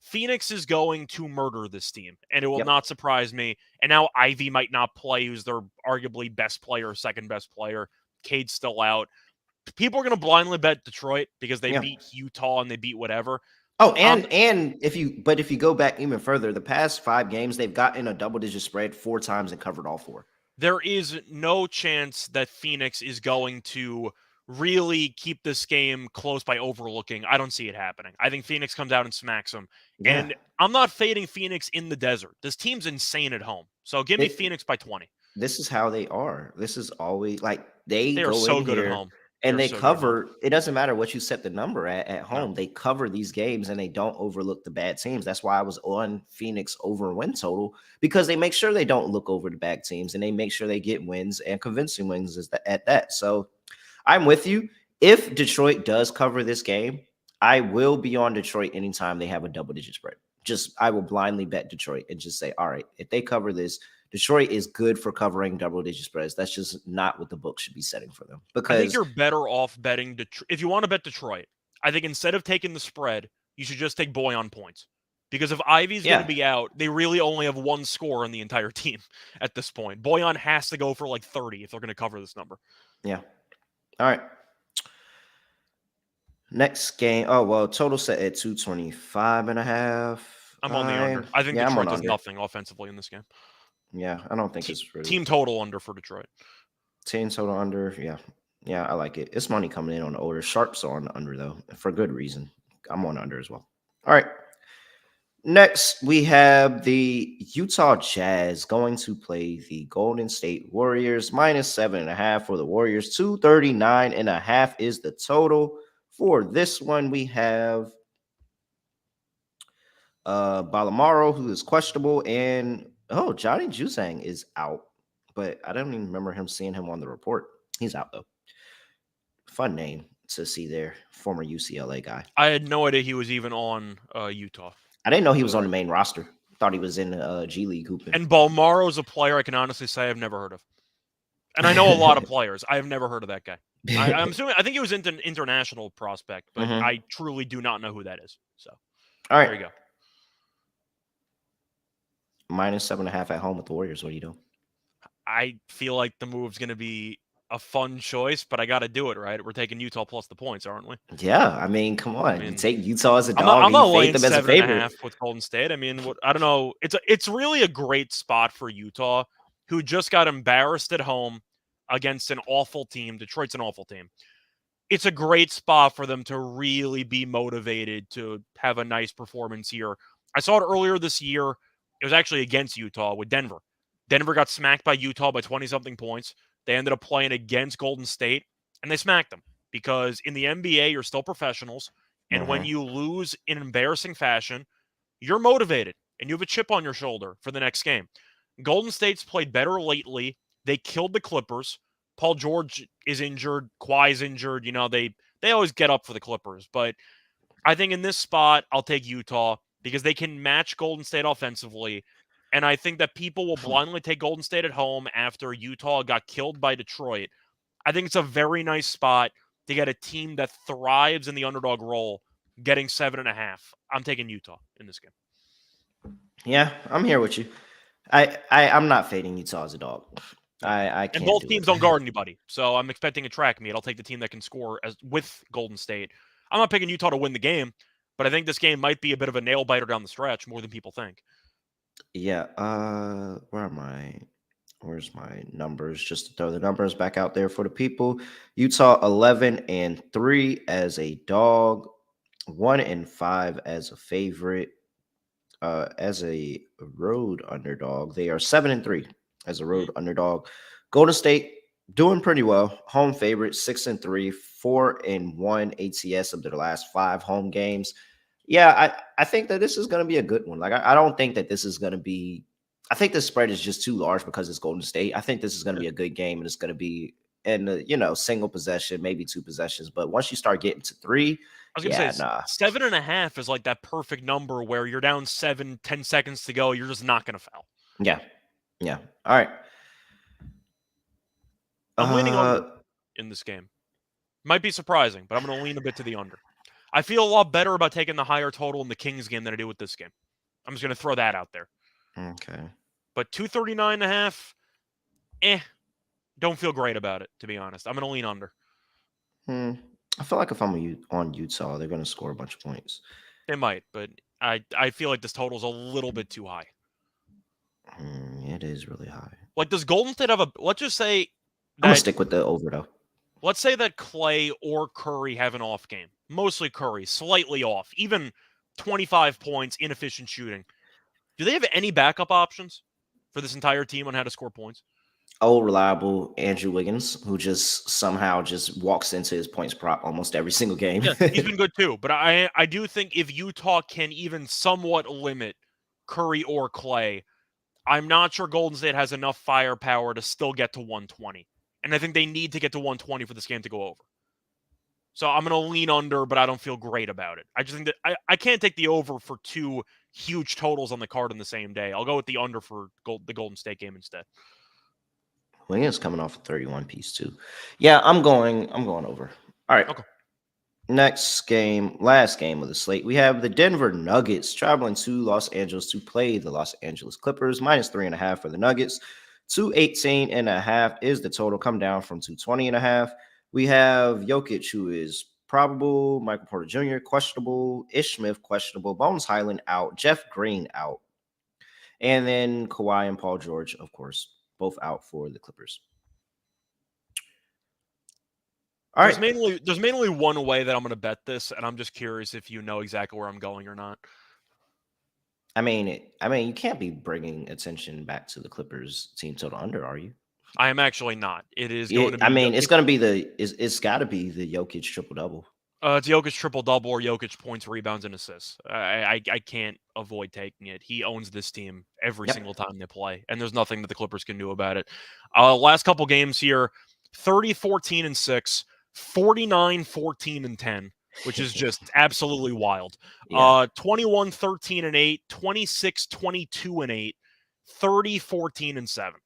S2: Phoenix is going to murder this team, and it will not surprise me. And now Ivy might not play, who's their arguably best player, second best player. Cade's still out. People are going to blindly bet Detroit because they beat Utah and they beat whatever.
S1: Oh, and if you go back even further, the past 5 games, they've gotten a double-digit spread 4 times and covered all 4.
S2: There is no chance that Phoenix is going to really keep this game close by overlooking. I don't see it happening. I think Phoenix comes out and smacks them. Yeah. And I'm not fading Phoenix in the desert. This team's insane at home. So give me Phoenix by 20.
S1: This is how they are. This is always like they
S2: are
S1: go
S2: so
S1: in
S2: good
S1: here
S2: at home.
S1: And they cover. It doesn't matter what you set the number at home. No. They cover these games and they don't overlook the bad teams. That's why I was on Phoenix over win total, because they make sure they don't look over the bad teams and they make sure they get wins and convincing wins at that. So I'm with you. If Detroit does cover this game, I will be on Detroit anytime they have a double-digit spread. I will blindly bet Detroit and just say, all right, if they cover this, Detroit is good for covering double-digit spreads. That's just not what the book should be setting for them. Because
S2: I think you're better off betting Detroit. If you want to bet Detroit, I think instead of taking the spread, you should just take Bojan points. Because if Ivy's going to be out, they really only have one score on the entire team at this point. Bojan has to go for like 30 if they're going to cover this number.
S1: Yeah. All right. Next game. Oh, well, total set at 225.5.
S2: I'm on the under. I think Detroit does nothing offensively in this game.
S1: Yeah, I don't think it's really
S2: team total under for Detroit.
S1: Team total under, yeah. Yeah, I like it. It's money coming in on the over. Sharps are on the under though, for good reason. I'm on the under as well. All right. Next, we have the Utah Jazz going to play the Golden State Warriors. -7.5 for the Warriors. 239.5 is the total. For this one, we have Balamaro, who is questionable, and Johnny Juzang is out. But I don't even remember him seeing him on the report. He's out though. Fun name to see there. Former UCLA guy.
S2: I had no idea he was even on Utah.
S1: I didn't know he
S2: For
S1: was
S2: the
S1: on the
S2: record.
S1: main roster. Thought he was in G League hooping.
S2: And Balmaro's a player I can honestly say I've never heard of. And I know a lot of players. I have never heard of that guy. I'm assuming, I think he was an international prospect, but I truly do not know who that is. So,
S1: all right.
S2: There you go.
S1: -7.5 at home with the Warriors. What do you do?
S2: I feel like the move's going to be a fun choice, but I got to do it, right? We're taking Utah plus the points, aren't we?
S1: Yeah, I mean, come on. You take Utah as a
S2: I'm
S1: dog
S2: not,
S1: and
S2: I'm
S1: you
S2: not
S1: fade
S2: laying
S1: them as a favorite.
S2: 7.5 with Golden State. I mean, I don't know. It's really a great spot for Utah, who just got embarrassed at home against an awful team. Detroit's an awful team. It's a great spot for them to really be motivated to have a nice performance here. I saw it earlier this year. It was actually against Utah with Denver. Denver got smacked by Utah by 20-something points. They ended up playing against Golden State, and they smacked them because in the NBA, you're still professionals. And when you lose in embarrassing fashion, you're motivated and you have a chip on your shoulder for the next game. Golden State's played better lately. They killed the Clippers. Paul George is injured. Kawhi's injured. They always get up for the Clippers. But I think in this spot, I'll take Utah because they can match Golden State offensively. And I think that people will blindly take Golden State at home after Utah got killed by Detroit. I think it's a very nice spot to get a team that thrives in the underdog role getting 7.5. I'm taking Utah in this game.
S1: Yeah, I'm here with you. I'm not fading Utah as a dog. I can't.
S2: And both
S1: do
S2: teams
S1: it.
S2: don't guard anybody, so I'm expecting a track meet. I'll take the team that can score with Golden State. I'm not picking Utah to win the game, but I think this game might be a bit of a nail biter down the stretch more than people think.
S1: Yeah. Where am I? Where's my numbers? Just to throw the numbers back out there for the people. Utah 11-3 as a dog, 1-5 as a favorite. As a road underdog, they are 7-3 as a road underdog. Golden State doing pretty well. Home favorite, 6-3, 4-1 ATS of their last 5 home games. Yeah, I think that this is going to be a good one. Like, I don't think that this is going to be. I think the spread is just too large because it's Golden State. I think this is going to be a good game, and it's going to be in the single possession, maybe 2 possessions. But once you start getting to 3,
S2: I was gonna say 7.5 is like that perfect number where you're down 10 seconds to go. You're just not gonna foul.
S1: Yeah. All right.
S2: I'm leaning under in this game. Might be surprising, but I'm gonna lean a bit to the under. I feel a lot better about taking the higher total in the Kings game than I do with this game. I'm just gonna throw that out there.
S1: Okay.
S2: But 239.5, don't feel great about it, to be honest. I'm gonna lean under.
S1: I feel like if I'm on Utah, they're going to score a bunch of points.
S2: They might, but I feel like this total is a little bit too high.
S1: It is really high.
S2: Like, does Golden State have let's just say
S1: I'm going to stick with the over, though.
S2: Let's say that Clay or Curry have an off game. Mostly Curry, slightly off. Even 25 points, inefficient shooting. Do they have any backup options for this entire team on how to score points?
S1: Old reliable Andrew Wiggins, who just somehow just walks into his points prop almost every single game.
S2: Yeah, he's been good too. But I do think if Utah can even somewhat limit Curry or Clay, I'm not sure Golden State has enough firepower to still get to 120. And I think they need to get to 120 for this game to go over. So I'm going to lean under, but I don't feel great about it. I just think that I can't take the over for 2 huge totals on the card in the same day. I'll go with the under for the Golden State game instead.
S1: Wiggins coming off a 31 piece too. Yeah, I'm going over. All right.
S2: Okay.
S1: Next game, last game of the slate, we have the Denver Nuggets traveling to Los Angeles to play the Los Angeles Clippers. -3.5 for the Nuggets. 218.5 is the total. Come down from 220.5. We have Jokic, who is probable. Michael Porter Jr. questionable. Ish Smith questionable. Bones Highland out. Jeff Green out. And then Kawhi and Paul George, of course, both out for the Clippers. All right.
S2: There's mainly one way that I'm going to bet this, and I'm just curious if you know exactly where I'm going or not.
S1: I mean, you can't be bringing attention back to the Clippers team total under, are you?
S2: I am actually not. It is going to be.
S1: It's going to be it's got to be the Jokic triple double.
S2: It's Jokic triple double or Jokic points, rebounds, and assists. I can't avoid taking it. He owns this team every
S1: Yep.
S2: single time they play, and there's nothing that the Clippers can do about it. Last couple games here, 30, 14, and 6, 49, 14, and 10, which is just absolutely wild.
S1: Yeah.
S2: 21, 13, and 8, 26, 22, and 8, 30, 14, and 7.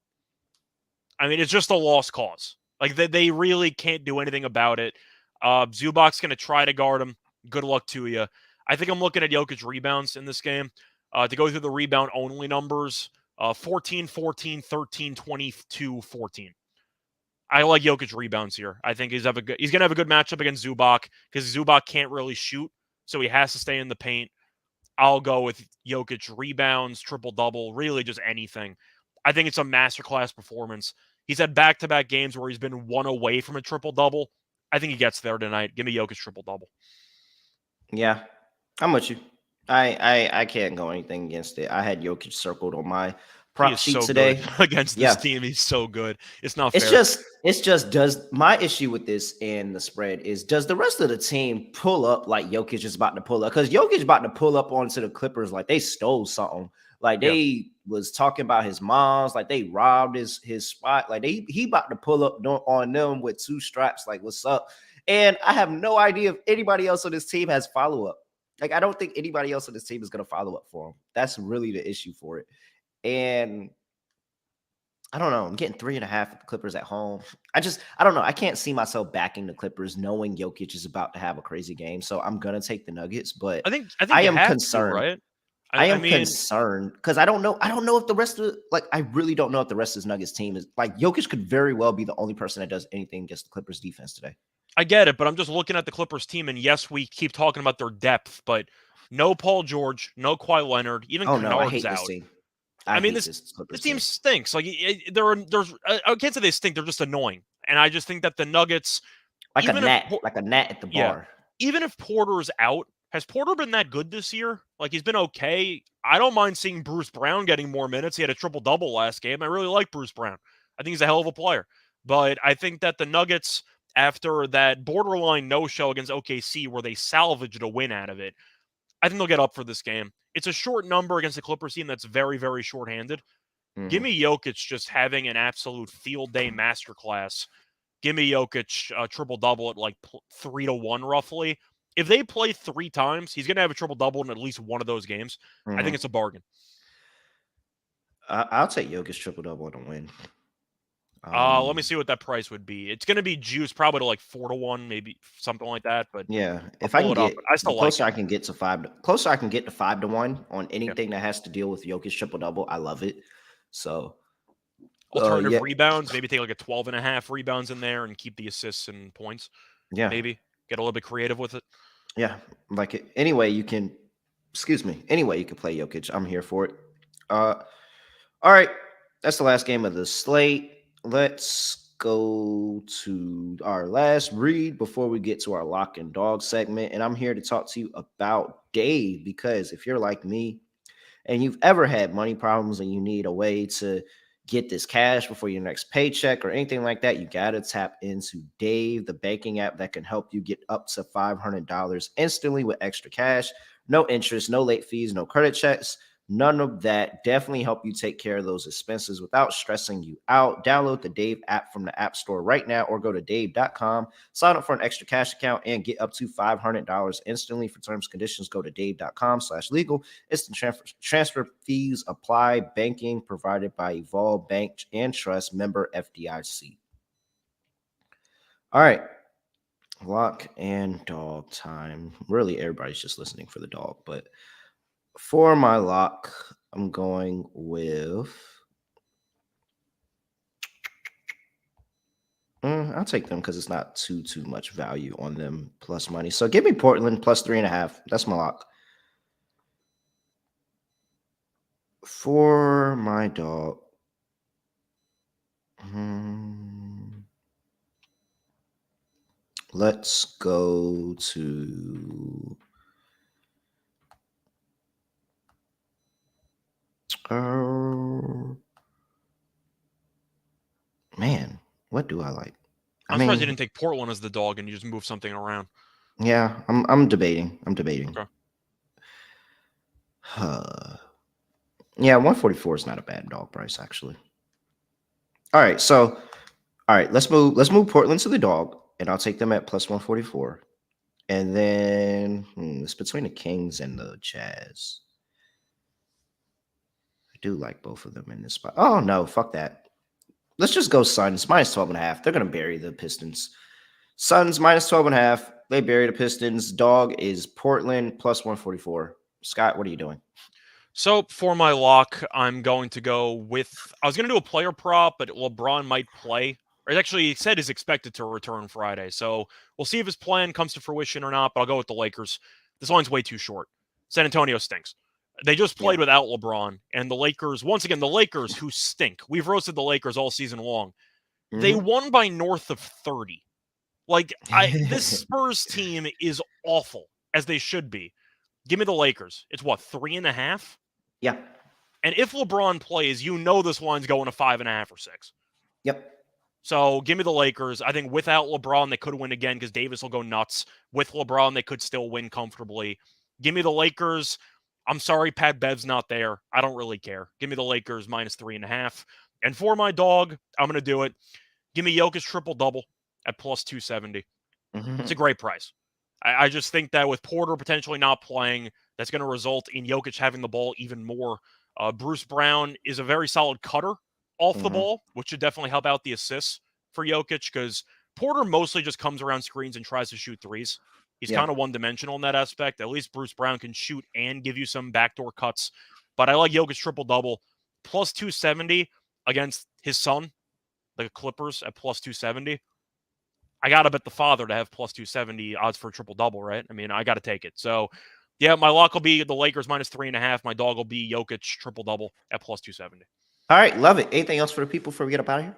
S2: I mean, it's just a lost cause. Like, they really can't do anything about it. Zubac's going to try to guard him. Good luck to you. I think I'm looking at Jokic rebounds in this game. To go through the rebound only numbers, 14, 14, 13, 22, 14. I like Jokic rebounds here. I think he's going to have a good matchup against Zubac because Zubac can't really shoot, so he has to stay in the paint. I'll go with Jokic rebounds, triple-double, really just anything. I think it's a masterclass performance. He's had back-to-back games where he's been one away from a triple-double. I think he gets there tonight. Give me Jokic triple-double.
S1: Yeah, I'm with you. I can't go anything against it. I had Jokic circled on my prop sheet
S2: so
S1: today.
S2: Good against this team. He's so good. It's not fair.
S1: It's just does my issue with this and the spread is does the rest of the team pull up like Jokic is about to pull up? Because Jokic about to pull up onto the Clippers like they stole something. Like they was talking about his moms, like they robbed his spot. Like he about to pull up on them with 2 straps. Like what's up? And I have no idea if anybody else on this team has follow up. Like I don't think anybody else on this team is going to follow up for him. That's really the issue for it. And I don't know. I'm getting 3.5 at the Clippers at home. I don't know. I can't see myself backing the Clippers knowing Jokic is about to have a crazy game. So I'm gonna take the Nuggets, but
S2: I think
S1: I
S2: you
S1: am
S2: have
S1: concerned.
S2: to, right?
S1: I am concerned because I don't know if the rest of I really don't know if the rest of this Nuggets team is like Jokic could very well be the only person that does anything against the Clippers defense today.
S2: I get it, but I'm just looking at the Clippers team, and yes, we keep talking about their depth, but no Paul George, no Kawhi Leonard, even Kennard's
S1: I hate
S2: out.
S1: this team.
S2: I mean,
S1: this
S2: team stinks. Like I can't say they stink. They're just annoying, and I just think that the Nuggets,
S1: like a gnat at the bar.
S2: Even if Porter's out, has Porter been that good this year? Like he's been okay. I don't mind seeing Bruce Brown getting more minutes. He had a triple double last game. I really like Bruce Brown. I think he's a hell of a player. But I think that the Nuggets, after that borderline no-show against OKC, where they salvaged a win out of it, I think they'll get up for this game. It's a short number against the Clippers team that's very, very short-handed. Mm-hmm. Give me Jokic just having an absolute field day masterclass. Give me Jokic triple-double at like 3-1 roughly. If they play 3 times, he's going to have a triple-double in at least one of those games. Mm-hmm. I think it's a bargain.
S1: I'll take Jokic triple-double to win.
S2: Let me see what that price would be. It's going to be juiced probably to like 4-1, maybe something like that. But
S1: yeah, if I can get,
S2: I still
S1: closer
S2: like
S1: I can get to 5. Closer I can get to 5-1 on anything that has to deal with Jokic triple-double. I love it. So
S2: alternative rebounds, maybe take like a 12.5 rebounds in there and keep the assists and points.
S1: Yeah,
S2: maybe get a little bit creative with it.
S1: Yeah, like it. Anyway, you can. Excuse me. Anyway, you can play Jokic. I'm here for it. All right, that's the last game of the slate. Let's go to our last read before we get to our lock and dog segment. And I'm here to talk to you about Dave because if you're like me and you've ever had money problems and you need a way to get this cash before your next paycheck or anything like that, you got to tap into Dave, the banking app that can help you get up to $500 instantly with extra cash. No interest, no late fees, no credit checks. None of that. Definitely help you take care of those expenses without stressing you out. Download the Dave app from the App Store right now or go to dave.com. Sign up for an extra cash account and get up to $500 instantly. For terms and conditions, go to dave.com/legal. Instant transfer fees apply. Banking provided by Evolve Bank and Trust, member FDIC. All right. Lock and dog time. Really, everybody's just listening for the dog, but for my lock, I'm going with. I'll take them because it's not too much value on them plus money. So give me Portland plus 3.5. That's my lock. For my dog. Let's go to man, what do I like?
S2: I'm surprised you didn't take Portland as the dog and you just move something around.
S1: Yeah, I'm debating.
S2: Okay.
S1: Yeah, 144 is not a bad dog price actually. All right, so let's move Portland to the dog, and I'll take them at plus 144. And then it's between the Kings and the Jazz. I do like both of them in this spot. Oh no, fuck that. Let's just go Suns minus 12 and a half. They're gonna bury the Pistons. Suns minus 12 and a half. They bury the Pistons. Dog is Portland plus 144. Scott, what are you doing?
S2: So for my lock, I'm going to go with. I was going to do a player prop, but LeBron might play. Or he actually said is expected to return Friday. So we'll see if his plan comes to fruition or not. But I'll go with the Lakers. This line's way too short. San Antonio stinks. They just played without LeBron, and the Lakers. Once again, the Lakers who stink. We've roasted the Lakers all season long. They won by north of 30. Like this Spurs team is awful, as they should be. Give me the Lakers. It's what, 3.5?
S1: Yeah.
S2: And if LeBron plays, you know this line's going to 5.5 or 6.
S1: Yep.
S2: So give me the Lakers. I think without LeBron, they could win again because Davis will go nuts. With LeBron, they could still win comfortably. Give me the Lakers. I'm sorry, Pat Bev's not there. I don't really care. Give me the Lakers minus 3.5. And for my dog, I'm going to do it. Give me Jokic triple-double at plus 270. It's a great price. I just think that with Porter potentially not playing, that's going to result in Jokic having the ball even more. Bruce Brown is a very solid cutter off the ball, which should definitely help out the assists for Jokic because Porter mostly just comes around screens and tries to shoot threes. He's kind of one-dimensional in that aspect. At least Bruce Brown can shoot and give you some backdoor cuts. But I like Jokic triple-double. Plus 270 against his son, the Clippers, at plus 270. I got to bet the father to have plus 270 odds for a triple-double, right? I mean, I got to take it. So, yeah, my lock will be the Lakers minus 3.5. My dog will be Jokic triple-double at plus 270.
S1: All right, love it. Anything else for the people before we get up out of here?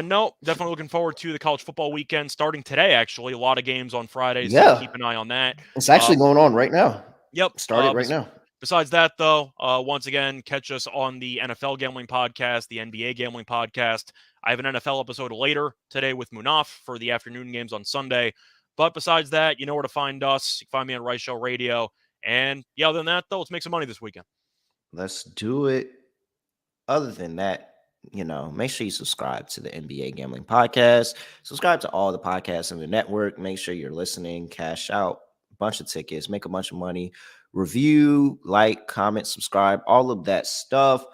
S2: No, definitely looking forward to the college football weekend starting today, actually. A lot of games on Friday, so keep an eye on that.
S1: It's actually going on right now.
S2: Yep.
S1: Started right now.
S2: Besides that, though, once again, catch us on the NFL Gambling Podcast, the NBA Gambling Podcast. I have an NFL episode later today with Munaf for the afternoon games on Sunday. But besides that, you know where to find us. You can find me on Rice Show Radio. And yeah, other than that, though, let's make some money this weekend.
S1: Let's do it. Other than that, make sure you subscribe to the NBA Gambling Podcast. Subscribe to all the podcasts in the network. Make sure you're listening. Cash out a bunch of tickets. Make a bunch of money. Review, like, comment, subscribe, all of that stuff.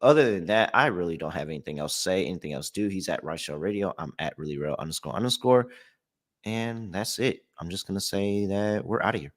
S1: Other than that, I really don't have anything else to say. Anything else to do. He's at Rice Show Radio. I'm at reallyreal__. And that's it. I'm just going to say that we're out of here.